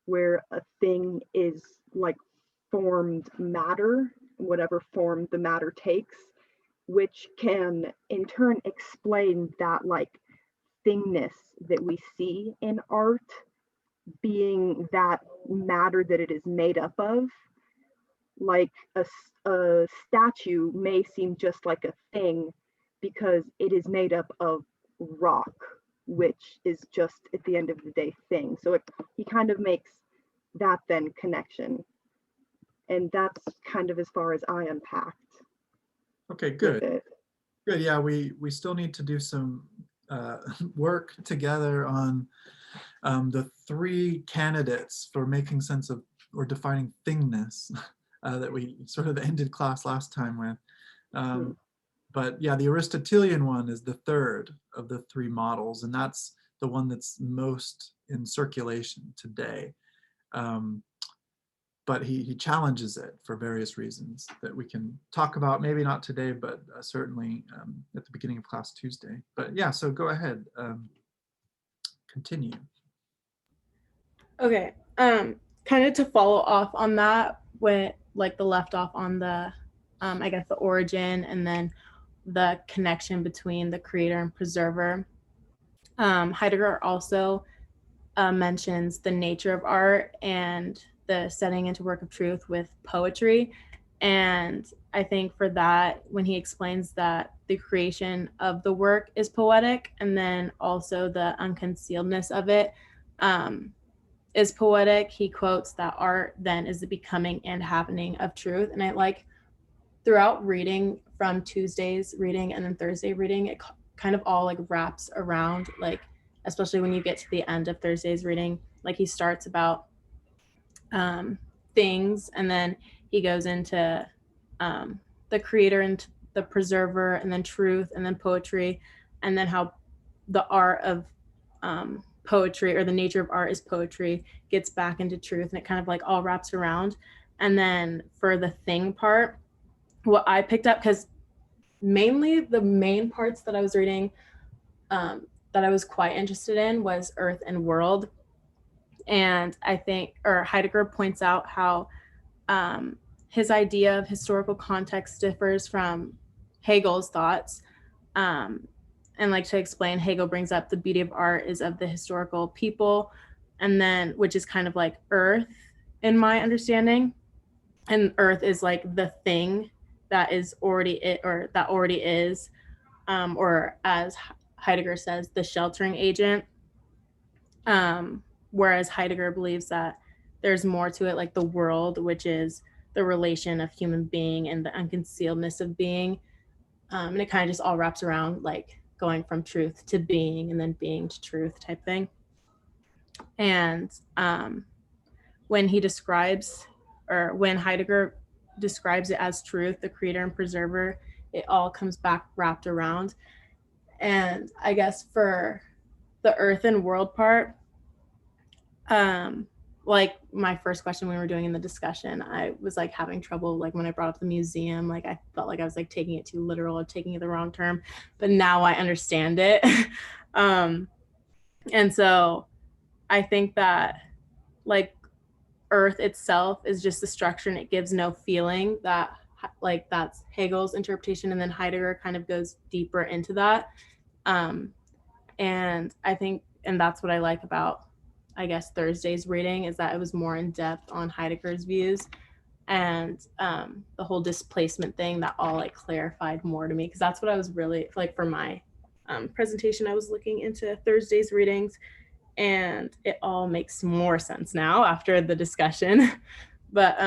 where a thing is like formed matter, whatever form the matter takes, which can in turn explain that like thingness that we see in art being that matter that it is made up of. Like a statue may seem just like a thing because it is made up of rock, which is just at the end of the day thing. So he kind of makes that then connection. And that's kind of as far as I unpacked. Okay, good. Good. Yeah, we still need to do some work together on the three candidates for making sense of or defining thingness that we sort of ended class last time with. But yeah, the Aristotelian one is the third of the three models, and that's the one that's most in circulation today. But he challenges it for various reasons that we can talk about, maybe not today, but certainly at the beginning of class Tuesday. But yeah, so go ahead, continue. Okay, kind of to follow off on that, with like the left off on the, I guess the origin and then the connection between the creator and preserver. Heidegger also mentions the nature of art and the setting into work of truth with poetry. And I think for that, when he explains that the creation of the work is poetic, and then also the unconcealedness of it is poetic, he quotes that art then is the becoming and happening of truth. And I like throughout reading from Tuesday's reading and then Thursday reading, it kind of all like wraps around, like especially when you get to the end of Thursday's reading, like he starts about things, and then he goes into the creator and the preserver, and then truth, and then poetry, and then how the art of poetry, or the nature of art is poetry, gets back into truth, and it kind of like all wraps around. And then for the thing part, what I picked up, because mainly the main parts that I was reading that I was quite interested in was earth and world. And I think, or Heidegger points out how his idea of historical context differs from Hegel's thoughts. And like to explain, Hegel brings up the beauty of art is of the historical people, and then which is kind of like earth in my understanding. And earth is like the thing that is already it, or that already is, or as Heidegger says, the sheltering agent. Whereas Heidegger believes that there's more to it, like the world, which is the relation of human being and the unconcealedness of being. And it kind of just all wraps around like going from truth to being, and then being to truth type thing. And when he describes, or when Heidegger describes it as truth, the creator and preserver, it all comes back wrapped around. And I guess for the earth and world part, Like my first question we were doing in the discussion, I was like having trouble, like when I brought up the museum, like I felt like I was like taking it too literal or taking it the wrong term, but now I understand it. And so I think that like Earth itself is just the structure and it gives no feeling. That like that's Hegel's interpretation, and then Heidegger kind of goes deeper into that. And I think, and that's what I like about, I guess, Thursday's reading, is that it was more in depth on Heidegger's views, and the whole displacement thing, that all like clarified more to me, because that's what I was really like for my presentation. I was looking into Thursday's readings, and it all makes more sense now after the discussion. But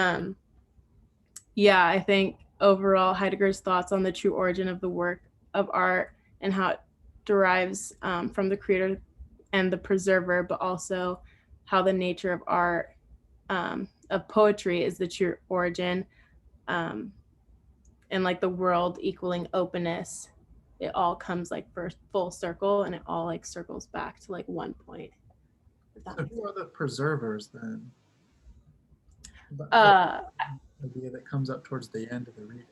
yeah, I think overall Heidegger's thoughts on the true origin of the work of art and how it derives from the creator and the preserver, but also how the nature of art, of poetry, is the true origin, and like the world equaling openness. It all comes like first full circle, and it all like circles back to like one point. So who are the preservers then? The idea that comes up towards the end of the reading.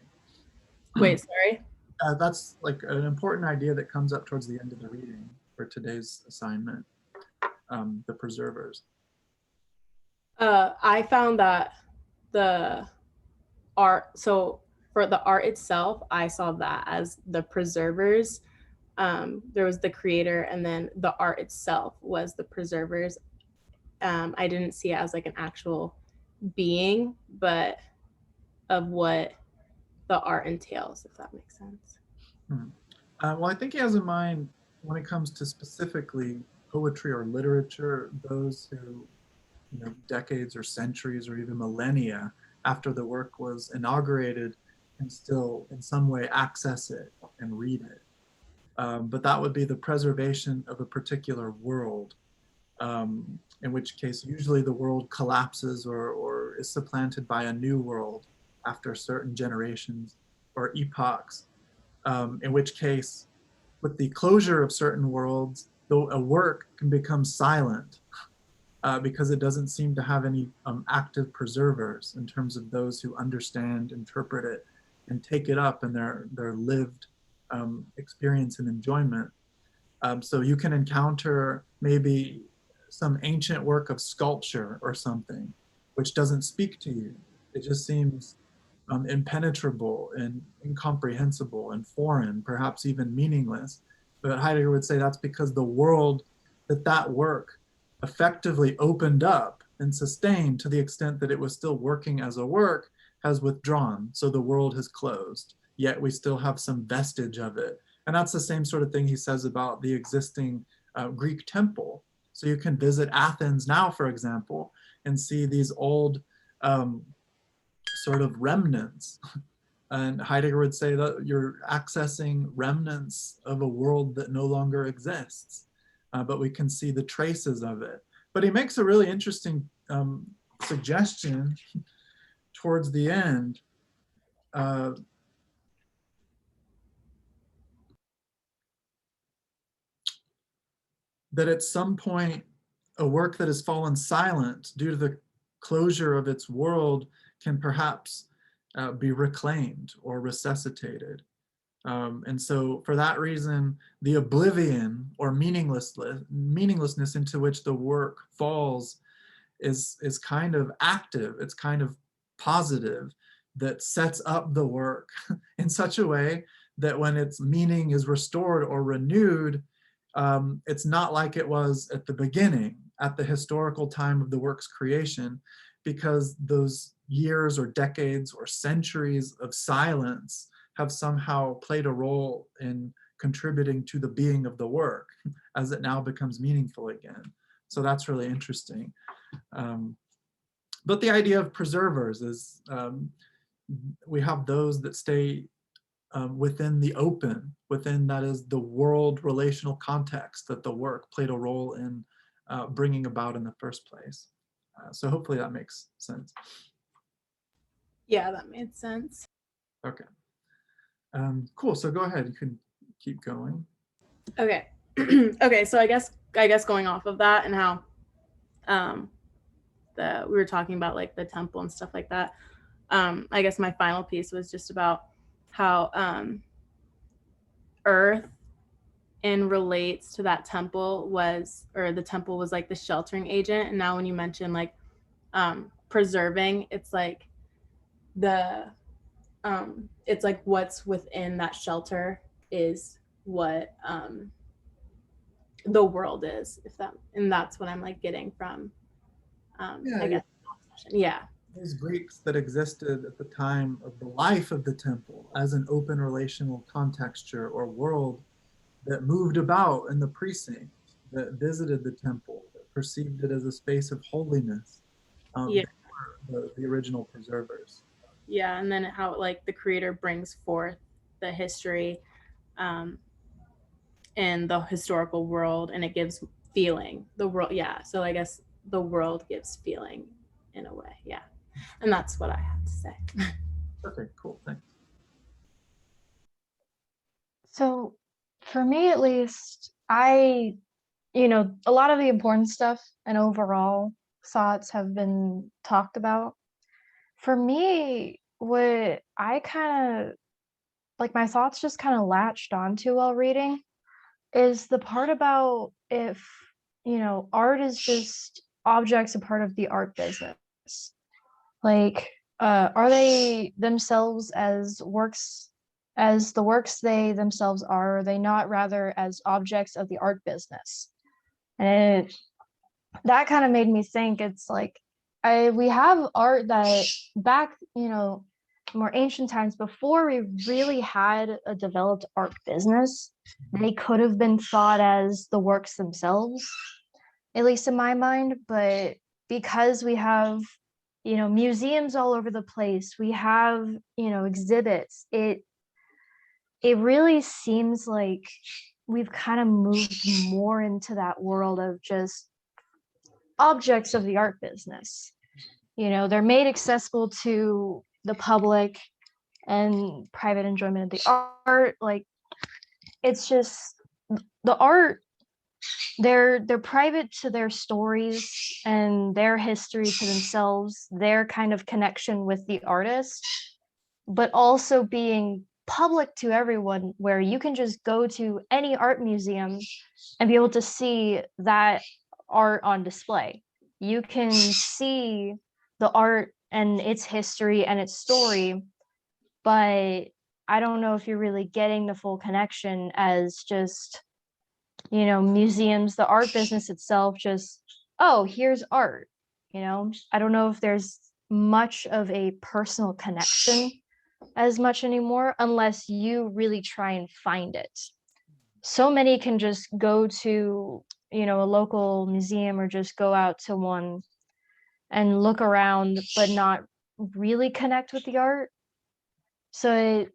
Wait, sorry. That's like an important idea that comes up towards the end of the reading for today's assignment. The preservers. I found that the art, so for the art itself, I saw that as the preservers. There was the creator, and then the art itself was the preservers. I didn't see it as like an actual being, but of what the art entails, if that makes sense. Well, I think he has in mind, when it comes to specifically poetry or literature, those who, decades or centuries or even millennia after the work was inaugurated can still in some way access it and read it. But that would be the preservation of a particular world, in which case usually the world collapses or is supplanted by a new world after certain generations or epochs, in which case with the closure of certain worlds, though a work can become silent because it doesn't seem to have any active preservers in terms of those who understand, interpret it, and take it up in their lived experience and enjoyment. So you can encounter maybe some ancient work of sculpture or something, which doesn't speak to you. It just seems impenetrable and incomprehensible and foreign, perhaps even meaningless. But Heidegger would say that's because the world that work effectively opened up and sustained to the extent that it was still working as a work has withdrawn. So the world has closed, yet we still have some vestige of it. And that's the same sort of thing he says about the existing Greek temple. So you can visit Athens now, for example, and see these old sort of remnants. And Heidegger would say that you're accessing remnants of a world that no longer exists, but we can see the traces of it. But he makes a really interesting suggestion towards the end. That at some point, a work that has fallen silent due to the closure of its world can perhaps be reclaimed or resuscitated. And so for that reason, the oblivion or meaninglessness into which the work falls is kind of active, it's kind of positive, that sets up the work in such a way that when its meaning is restored or renewed, it's not like it was at the beginning, at the historical time of the work's creation, because those years or decades or centuries of silence have somehow played a role in contributing to the being of the work as it now becomes meaningful again. So that's really interesting. But the idea of preservers is we have those that stay within the open, within that is the world relational context that the work played a role in bringing about in the first place. So hopefully that makes sense. Yeah, that made sense. Okay. Cool. So go ahead. You can keep going. Okay. Okay. So I guess going off of that and how we were talking about like the temple and stuff like that. I guess my final piece was just about how Earth and relates to that temple was, or the temple was like the sheltering agent. And now when you mention like preserving, it's like it's like what's within that shelter is what the world is, if that, and that's what I'm like getting from Yeah, I guess yeah. Those Greeks that existed at the time of the life of the temple as an open relational contexture or world that moved about in the precinct, that visited the temple, that perceived it as a space of holiness. Yeah. They were the original preservers. Yeah, and then how like the creator brings forth the history and the historical world, and it gives feeling the world. Yeah, so I guess the world gives feeling in a way. Yeah, and that's what I have to say. Okay, cool, thanks. So for me at least, a lot of the important stuff and overall thoughts have been talked about. For me, what I kind of like my thoughts just kind of latched onto while reading is the part about if, art is just objects a part of the art business. Like, are they themselves as works, as the works they themselves are they not rather as objects of the art business? And that kind of made me think it's like, we have art that back, more ancient times before we really had a developed art business, they could have been thought as the works themselves, at least in my mind. But because we have, museums all over the place, we have, exhibits, it really seems like we've kind of moved more into that world of just objects of the art business. They're made accessible to the public and private enjoyment of the art. Like, it's just the art, they're private to their stories and their history to themselves, their kind of connection with the artist, but also being public to everyone, where you can just go to any art museum and be able to see that art on display. You can see the art and its history and its story, but I don't know if you're really getting the full connection as just, museums, the art business itself, just, oh, here's art. I don't know if there's much of a personal connection as much anymore, unless you really try and find it. So many can just go to, a local museum or just go out to one and look around, but not really connect with the art. So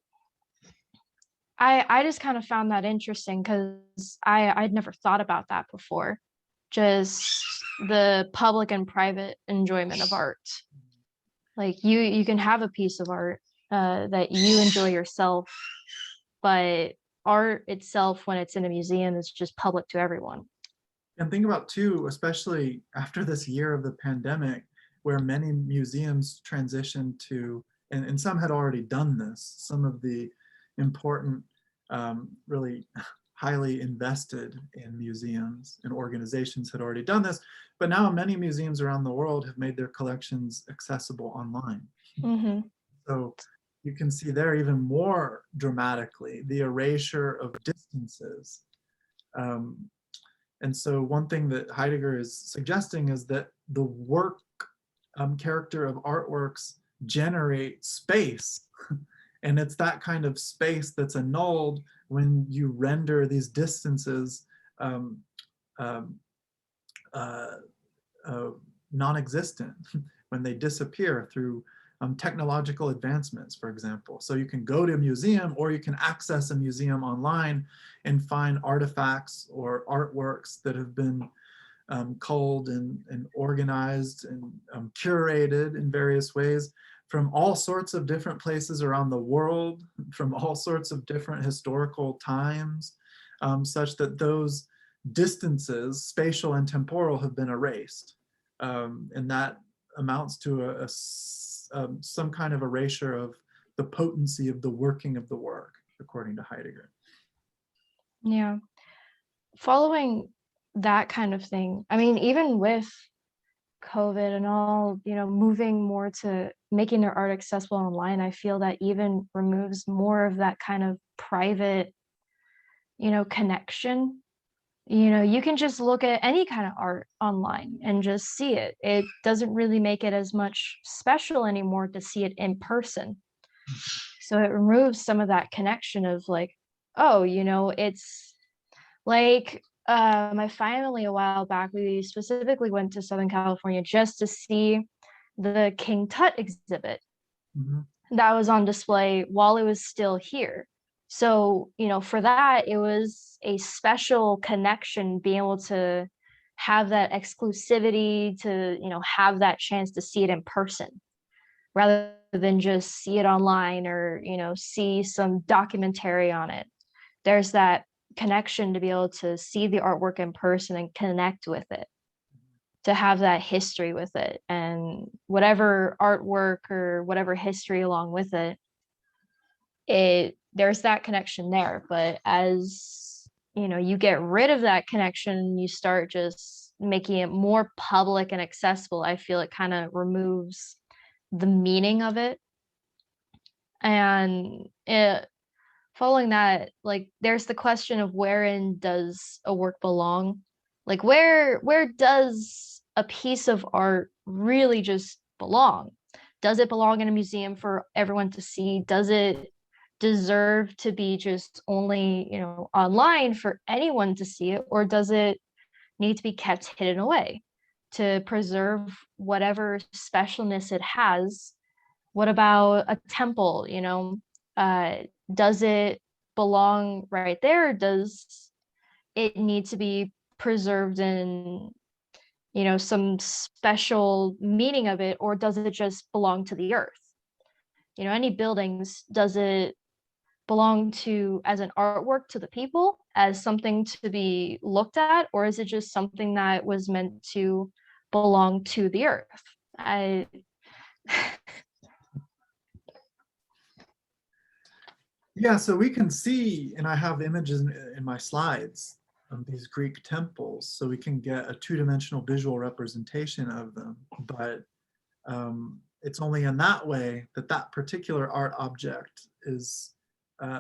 I just kind of found that interesting because I'd never thought about that before. Just the public and private enjoyment of art. Like you can have a piece of art that you enjoy yourself, but art itself, when it's in a museum, is just public to everyone. And think about too, especially after this year of the pandemic, where many museums transitioned to, and some had already done this, some of the important, really highly invested in museums and organizations had already done this, but now many museums around the world have made their collections accessible online. Mm-hmm. So you can see there even more dramatically the erasure of distances. And so one thing that Heidegger is suggesting is that the work character of artworks generate space. And it's that kind of space that's annulled when you render these distances non-existent, when they disappear through technological advancements, for example. So you can go to a museum, or you can access a museum online and find artifacts or artworks that have been culled and organized and curated in various ways from all sorts of different places around the world, from all sorts of different historical times, such that those distances, spatial and temporal, have been erased. And that amounts to some kind of erasure of the potency of the working of the work, according to Heidegger. Yeah. Following that kind of thing, I mean, even with COVID and all, moving more to making their art accessible online, I feel that even removes more of that kind of private, connection. You can just look at any kind of art online and just see it. It doesn't really make it as much special anymore to see it in person. So it removes some of that connection of like, oh, it's like my family a while back, we specifically went to Southern California just to see the King Tut exhibit that was on display while it was still here. So, for that, it was a special connection, being able to have that exclusivity, to, have that chance to see it in person, rather than just see it online or, see some documentary on it. There's that connection to be able to see the artwork in person and connect with it, to have that history with it, and whatever artwork or whatever history along with it, there's that connection there. But as you get rid of that connection, you start just making it more public and accessible, I feel it kind of removes the meaning of it. And following that, like, there's the question of wherein does a work belong? Like, where does a piece of art really just belong? Does it belong in a museum for everyone to see? Does it deserve to be just only, online for anyone to see it? Or does it need to be kept hidden away to preserve whatever specialness it has? What about a temple, does it belong right there? Does it need to be preserved in, some special meaning of it? Or does it just belong to the earth? Any buildings, does it belong to as an artwork to the people, as something to be looked at? Or is it just something that was meant to belong to the earth? Yeah, so we can see, and I have images in my slides of these Greek temples, so we can get a two-dimensional visual representation of them. But it's only in that way that that particular art object is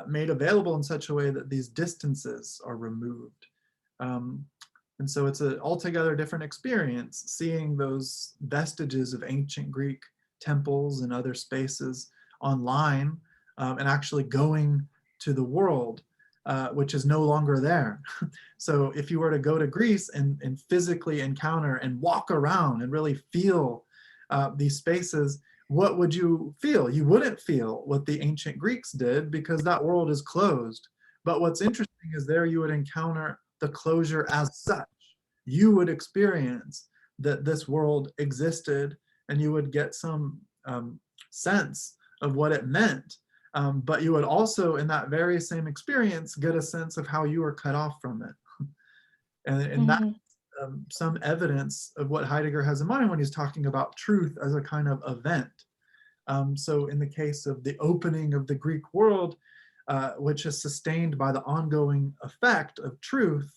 made available in such a way that these distances are removed. And so it's an altogether different experience seeing those vestiges of ancient Greek temples and other spaces online, and actually going to the world, which is no longer there. So if you were to go to Greece and physically encounter and walk around and really feel these spaces, what would you feel? You wouldn't feel what the ancient Greeks did, because that world is closed. But what's interesting is there you would encounter the closure as such. You would experience that this world existed, and you would get some sense of what it meant. But you would also, in that very same experience, get a sense of how you were cut off from it. And that's some evidence of what Heidegger has in mind when he's talking about truth as a kind of event. So in the case of the opening of the Greek world, which is sustained by the ongoing effect of truth,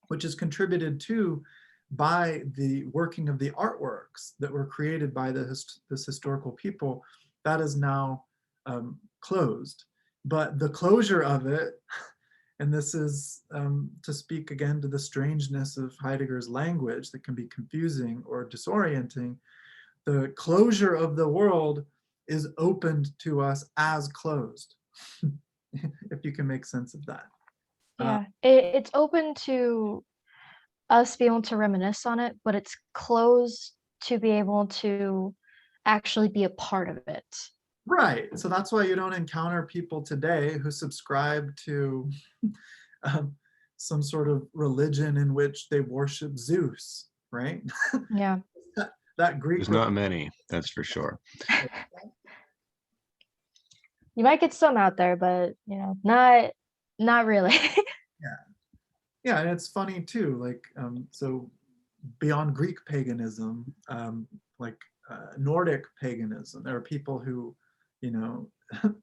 which is contributed to by the working of the artworks that were created by this historical people, that is now closed. But the closure of it, and this is to speak again to the strangeness of Heidegger's language that can be confusing or disorienting, the closure of the world is opened to us as closed, if you can make sense of that. Yeah, it's open to us being able to reminisce on it, but it's closed to be able to actually be a part of it. Right. So that's why you don't encounter people today who subscribe to some sort of religion in which they worship Zeus, right? Yeah. That Greek. There's not many, that's for sure. You might get some out there, but not really. Yeah, and it's funny too. Like, so beyond Greek paganism, like Nordic paganism. There are people who, you know,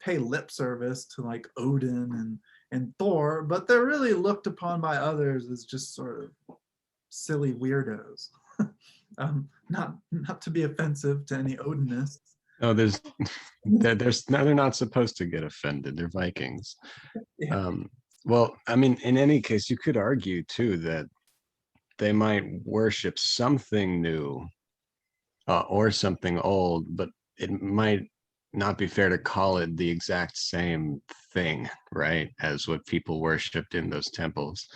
pay lip service to like Odin and Thor, but they're really looked upon by others as just sort of silly weirdos. Not to be offensive to any Odinists. Oh, they're not supposed to get offended. They're Vikings. Yeah. Well, I mean, in any case, you could argue too that they might worship something new or something old, but it might not be fair to call it the exact same thing, right, as what people worshipped in those temples.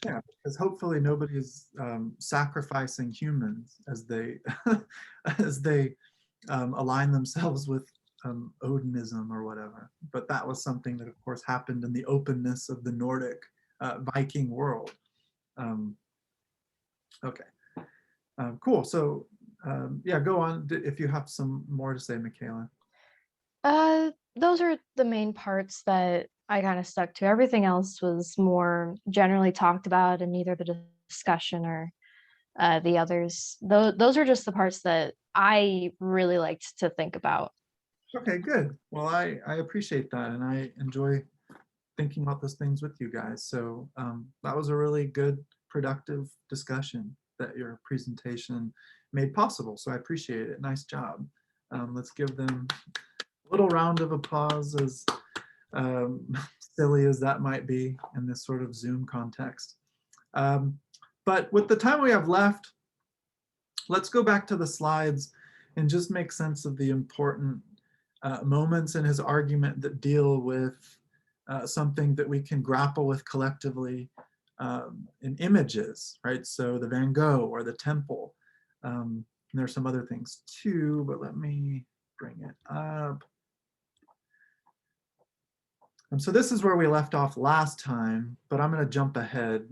Yeah, because hopefully nobody's sacrificing humans as they as they align themselves with Odinism or whatever. But that was something that, of course, happened in the openness of the Nordic Viking world. Okay, cool. So yeah, go on if you have some more to say, Michaela. Those are the main parts that I kind of stuck to. Everything else was more generally talked about in either the discussion or the others. Those are just the parts that I really liked to think about. Okay, good. Well, I appreciate that, and I enjoy thinking about those things with you guys. So that was a really good, productive discussion that your presentation made possible. So I appreciate it. Nice job. Let's give them a little round of applause, as silly as that might be in this sort of Zoom context. But with the time we have left, let's go back to the slides and just make sense of the important moments in his argument that deal with something that we can grapple with collectively in images, right? So the Van Gogh or the temple. And there's some other things too, but let me bring it up. So this is where we left off last time, but I'm going to jump ahead.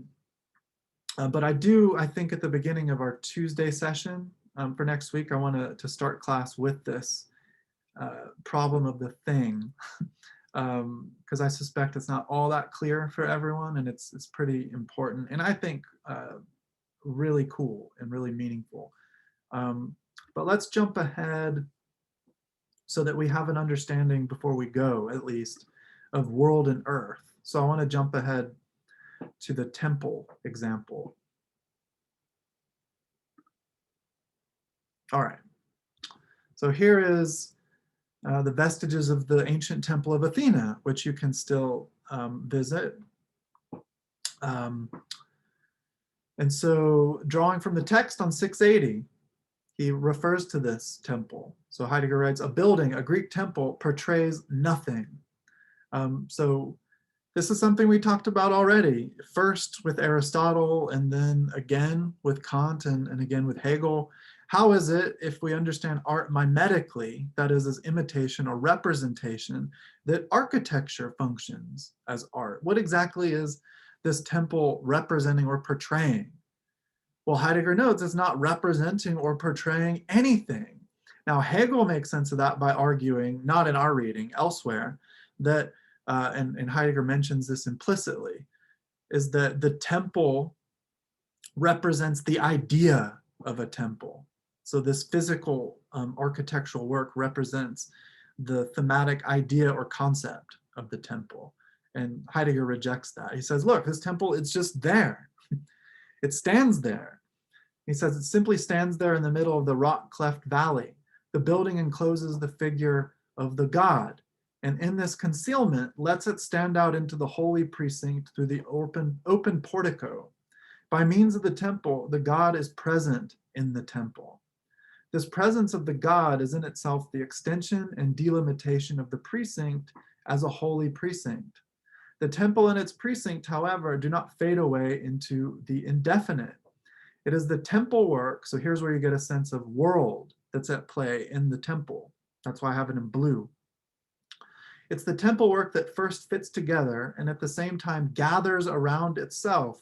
But I think at the beginning of our Tuesday session for next week, I want to start class with this problem of the thing, because I suspect it's not all that clear for everyone, and it's pretty important, and I think really cool and really meaningful. But let's jump ahead so that we have an understanding before we go, at least, of world and earth. So I want to jump ahead to the temple example. All right. So here is the vestiges of the ancient temple of Athena, which you can still visit. And so drawing from the text on 680, he refers to this temple. So Heidegger writes, a building, a Greek temple, portrays nothing. So this is something we talked about already, first with Aristotle and then again with Kant and again with Hegel. How is it, if we understand art mimetically, that is as imitation or representation, that architecture functions as art? What exactly is this temple representing or portraying? Well, Heidegger notes it's not representing or portraying anything. Now, Hegel makes sense of that by arguing, not in our reading, elsewhere, that, and Heidegger mentions this implicitly, is that the temple represents the idea of a temple. So this physical architectural work represents the thematic idea or concept of the temple. And Heidegger rejects that. He says, look, this temple, it's just there. It stands there. He says it simply stands there in the middle of the rock-cleft valley. The building encloses the figure of the god, and in this concealment lets it stand out into the holy precinct through the open portico. By means of the temple, the god is present in the temple. This presence of the god is in itself the extension and delimitation of the precinct as a holy precinct. The temple and its precinct, however, do not fade away into the indefinite. It is the temple work, so here's where you get a sense of world that's at play in the temple. That's why I have it in blue. It's the temple work that first fits together and at the same time gathers around itself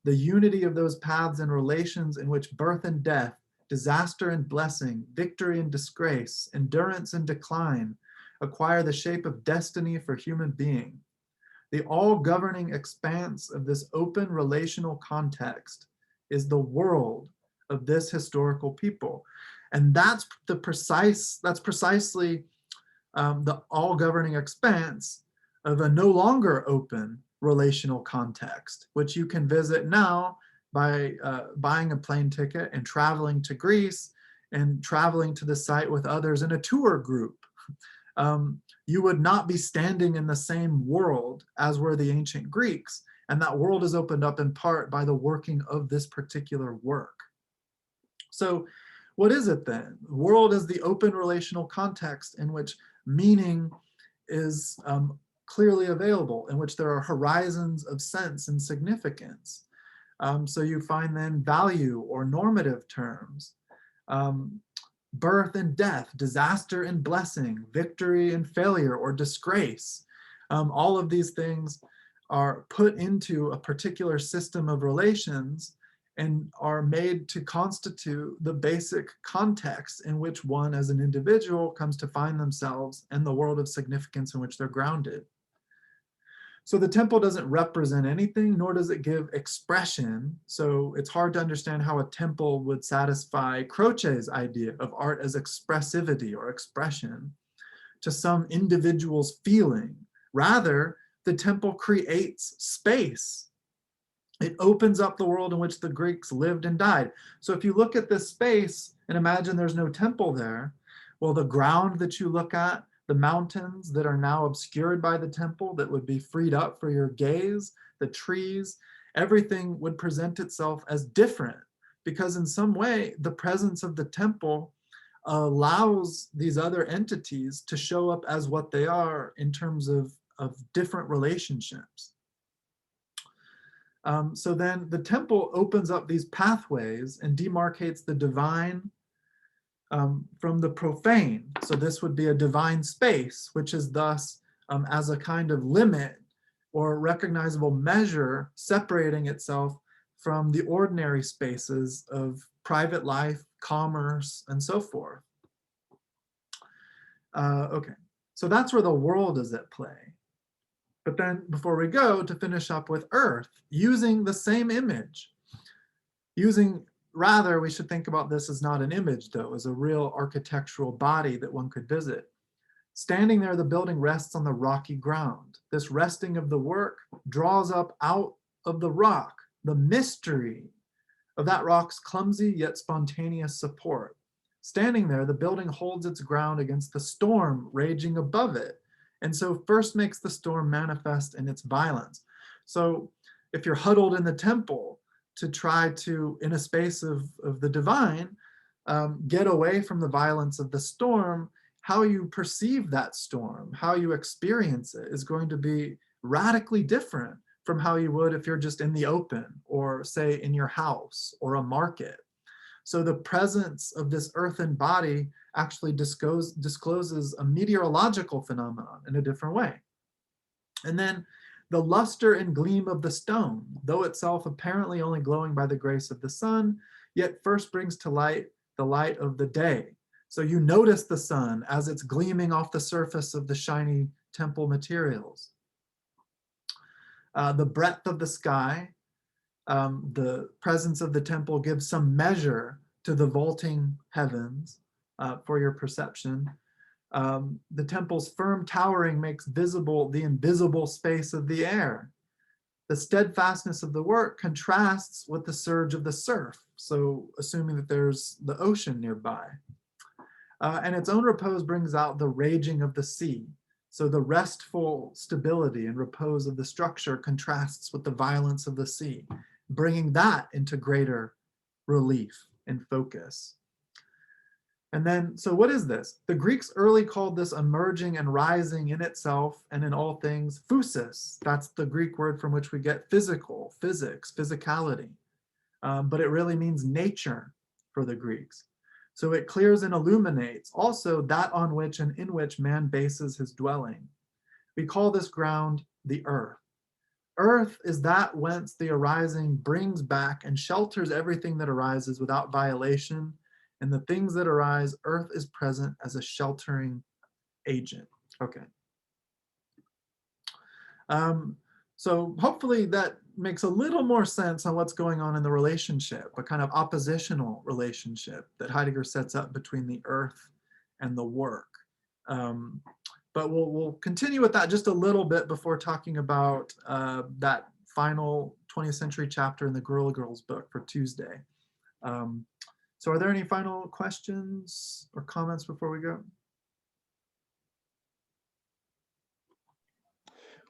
the unity of those paths and relations in which birth and death, disaster and blessing, victory and disgrace, endurance and decline acquire the shape of destiny for human being. The all-governing expanse of this open relational context is the world of this historical people. And that's precisely the all governing expanse of a no longer open relational context, which you can visit now by buying a plane ticket and traveling to Greece and traveling to the site with others in a tour group. You would not be standing in the same world as were the ancient Greeks. And that world is opened up in part by the working of this particular work. So what is it then? The world is the open relational context in which meaning is clearly available, in which there are horizons of sense and significance. So you find then value or normative terms, birth and death, disaster and blessing, victory and failure or disgrace. All of these things are put into a particular system of relations and are made to constitute the basic context in which one as an individual comes to find themselves and the world of significance in which they're grounded. So the temple doesn't represent anything, nor does it give expression. So it's hard to understand how a temple would satisfy Croce's idea of art as expressivity or expression to some individual's feeling. Rather, the temple creates space. It opens up the world in which the Greeks lived and died. So if you look at this space and imagine there's no temple there, well, the ground that you look at, the mountains that are now obscured by the temple that would be freed up for your gaze, the trees, everything would present itself as different because in some way the presence of the temple allows these other entities to show up as what they are in terms of different relationships. So then the temple opens up these pathways and demarcates the divine from the profane. So this would be a divine space, which is thus as a kind of limit or recognizable measure separating itself from the ordinary spaces of private life, commerce, and so forth. Okay, so that's where the world is at play. But then before we go, to finish up with Earth, using the same image, rather, we should think about this as not an image, though, as a real architectural body that one could visit. Standing there, the building rests on the rocky ground. This resting of the work draws up out of the rock the mystery of that rock's clumsy yet spontaneous support. Standing there, the building holds its ground against the storm raging above it, and so first makes the storm manifest in its violence. So if you're huddled in the temple, to try to, in a space of the divine, get away from the violence of the storm, how you perceive that storm, how you experience it is going to be radically different from how you would if you're just in the open or say in your house or a market. So the presence of this earthen body actually discloses a meteorological phenomenon in a different way. And then the luster and gleam of the stone, though itself apparently only glowing by the grace of the sun, yet first brings to light the light of the day. So you notice the sun as it's gleaming off the surface of the shiny temple materials. The breadth of the sky, the presence of the temple gives some measure to the vaulting heavens for your perception. The temple's firm towering makes visible the invisible space of the air. The steadfastness of the work contrasts with the surge of the surf, so assuming that there's the ocean nearby. And its own repose brings out the raging of the sea. So the restful stability and repose of the structure contrasts with the violence of the sea, bringing that into greater relief and focus. And then, so what is this? The Greeks early called this emerging and rising in itself and in all things physis. That's the Greek word from which we get physical, physics, physicality. But it really means nature for the Greeks. So it clears and illuminates also that on which and in which man bases his dwelling. We call this ground the earth. Earth is that whence the arising brings back and shelters everything that arises without violation. And the things that arise, earth is present as a sheltering agent. Okay. So hopefully that makes a little more sense on what's going on in the relationship, a kind of oppositional relationship that Heidegger sets up between the earth and the work. But we'll continue with that just a little bit before talking about that final 20th century chapter in the Guerrilla Girls book for Tuesday. So are there any final questions or comments before we go?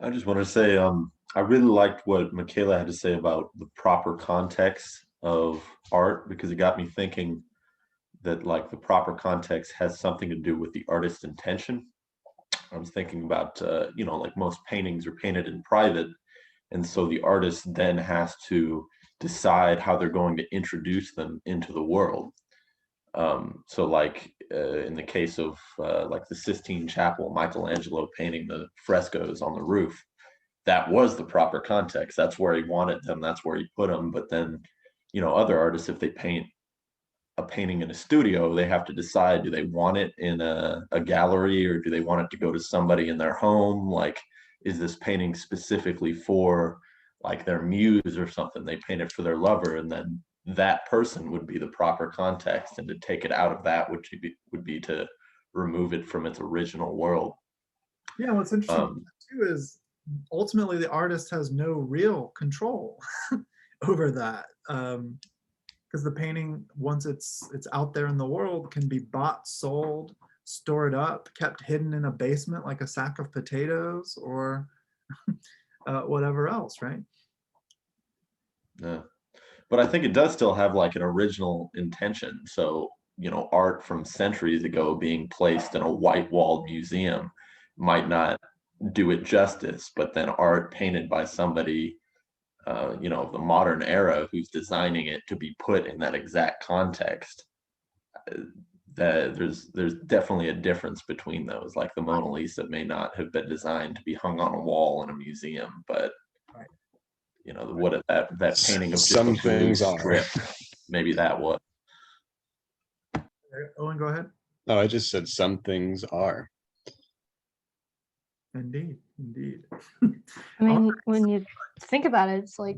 I just want to say, I really liked what Michaela had to say about the proper context of art, because it got me thinking that like the proper context has something to do with the artist's intention. I was thinking about, like most paintings are painted in private. And so the artist then has to decide how they're going to introduce them into the world. So like in the case of like the Sistine Chapel, Michelangelo painting the frescoes on the roof, that was the proper context. That's where he wanted them. That's where he put them. But then, other artists, if they paint a painting in a studio, they have to decide, do they want it in a gallery, or do they want it to go to somebody in their home? Like, is this painting specifically for like their muse or something? They paint it for their lover, and then that person would be the proper context, and to take it out of that would be to remove it from its original world. Yeah, what's interesting too is ultimately the artist has no real control over that, because the painting, once it's out there in the world, can be bought, sold, stored up, kept hidden in a basement like a sack of potatoes, or whatever else, right? Yeah. But I think it does still have like an original intention. So, art from centuries ago being placed in a white-walled museum might not do it justice, but then art painted by somebody, of the modern era who's designing it to be put in that exact context, that there's definitely a difference between those. Like the Mona Lisa may not have been designed to be hung on a wall in a museum, but what that painting of just Some a blue things are. strip, maybe that was. Owen, go ahead. No, I just said some things are. Indeed, indeed. I mean, when you think about it, it's like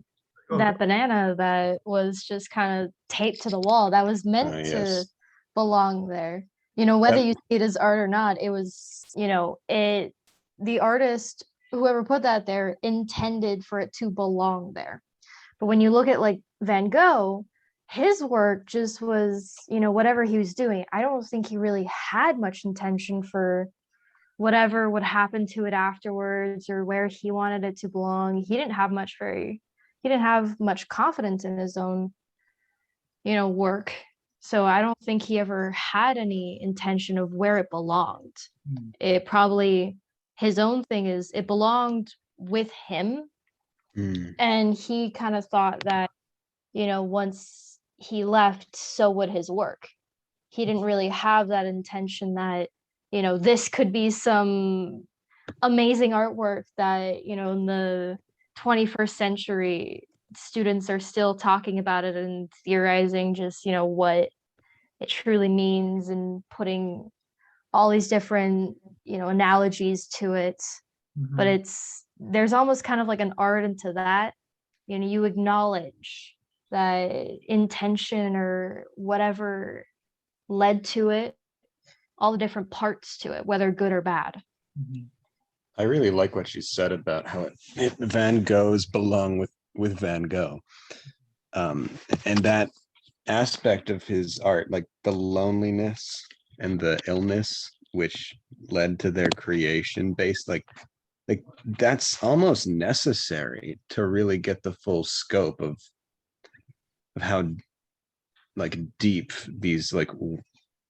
Oh, that banana that was just kind of taped to the wall that was meant to Yes. belong there. Whether That- you see it as art or not, it was, the artist, whoever put that there, intended for it to belong there. But when you look at like Van Gogh, his work just was, whatever he was doing. I don't think he really had much intention for whatever would happen to it afterwards or where he wanted it to belong. He didn't have much confidence in his own, work. So I don't think he ever had any intention of where it belonged. It probably, his own thing is it belonged with him. And he kind of thought that, once he left, so would his work. He didn't really have that intention that, this could be some amazing artwork that, in the 21st century, students are still talking about it and theorizing just, what it truly means and putting all these different, analogies to it. But there's almost kind of like an art into that. You acknowledge that intention or whatever led to it, all the different parts to it, whether good or bad. I really like what you said about how Van Goghs belong with Van Gogh. And that aspect of his art, like the loneliness and the illness, which led to their creation based, like that's almost necessary to really get the full scope of how like deep these like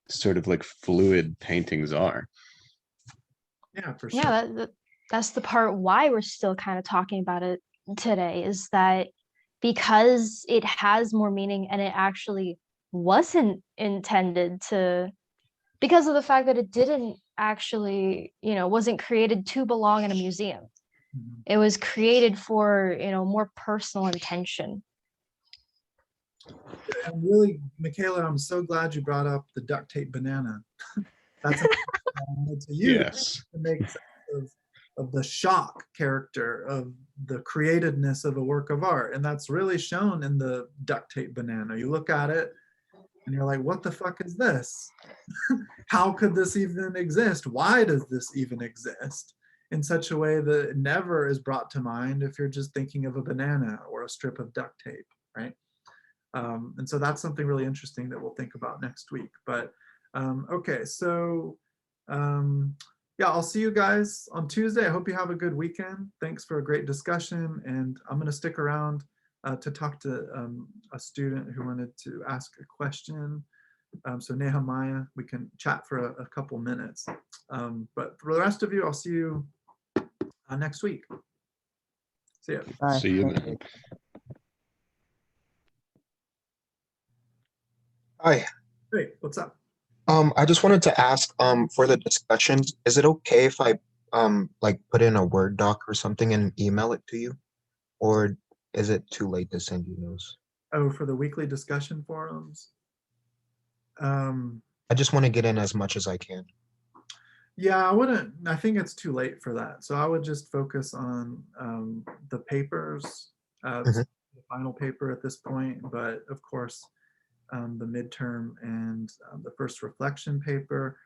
sort of like fluid paintings are. Yeah, for sure. Yeah, that's the part why we're still kind of talking about it today, is that because it has more meaning and it actually wasn't intended to, because of the fact that it didn't actually, wasn't created to belong in a museum. It was created for, more personal intention. And really, Michaela, I'm so glad you brought up the duct tape banana. That's to use Yes. to make sense of the shock character of the createdness of a work of art. And that's really shown in the duct tape banana. You look at it and you're like, what the fuck is this? How could this even exist? Why does this even exist? In such a way that it never is brought to mind if you're just thinking of a banana or a strip of duct tape, right? And so that's something really interesting that we'll think about next week. But okay, so yeah, I'll see you guys on Tuesday. I hope you have a good weekend. Thanks for a great discussion. And I'm going to stick around to talk to a student who wanted to ask a question. So Nehemiah, we can chat for a couple minutes. But for the rest of you, I'll see you next week. See ya. Bye. See you then. Hi. Hey, what's up? I just wanted to ask, for the discussions, is it okay if I like put in a Word doc or something and email it to you? Or is it too late to send you those? Oh, for the weekly discussion forums? I just want to get in as much as I can. Yeah, I think it's too late for that. So I would just focus on the papers, Mhm. the final paper at this point, but of course, the midterm and the first reflection paper.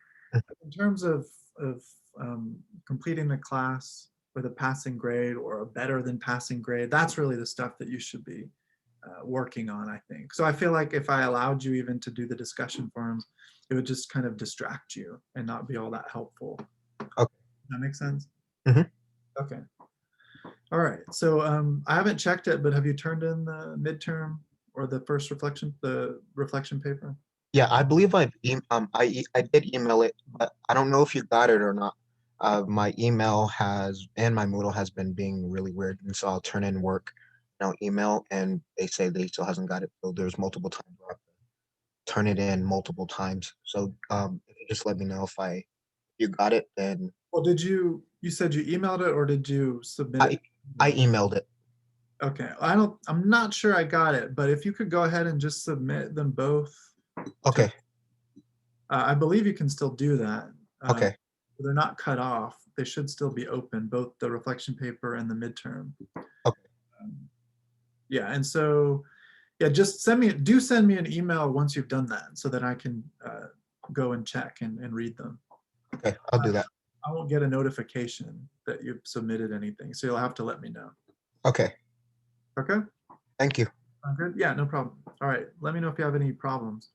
In terms of completing the class with a passing grade or a better than passing grade, that's really the stuff that you should be working on, I think. So I feel like if I allowed you even to do the discussion forums, it would just kind of distract you and not be all that helpful. Okay. Does that make sense? Mhm. Okay. All right. So I haven't checked it, but have you turned in the midterm or the first reflection, the reflection paper? Yeah, I believe I did email it, but I don't know if you got it or not. My email has and my Moodle has been being really weird, and so I'll turn in work, and I'll email, and they say they still hasn't got it. So there's multiple times where I have to turn it in multiple times. So if you just let me know if you got it, then Well, you said you emailed it or did you submit it? I emailed it. Okay, I'm not sure I got it, but if you could go ahead and just submit them both. Okay. I believe you can still do that. Okay. They're not cut off. They should still be open, both the reflection paper and the midterm. Okay. Yeah, and so, yeah, just send me an email once you've done that so that I can go and check and read them. Okay, I'll do that. I won't get a notification that you've submitted anything, so you'll have to let me know. Okay. Okay? Thank you. Good? Yeah, no problem. All right, let me know if you have any problems.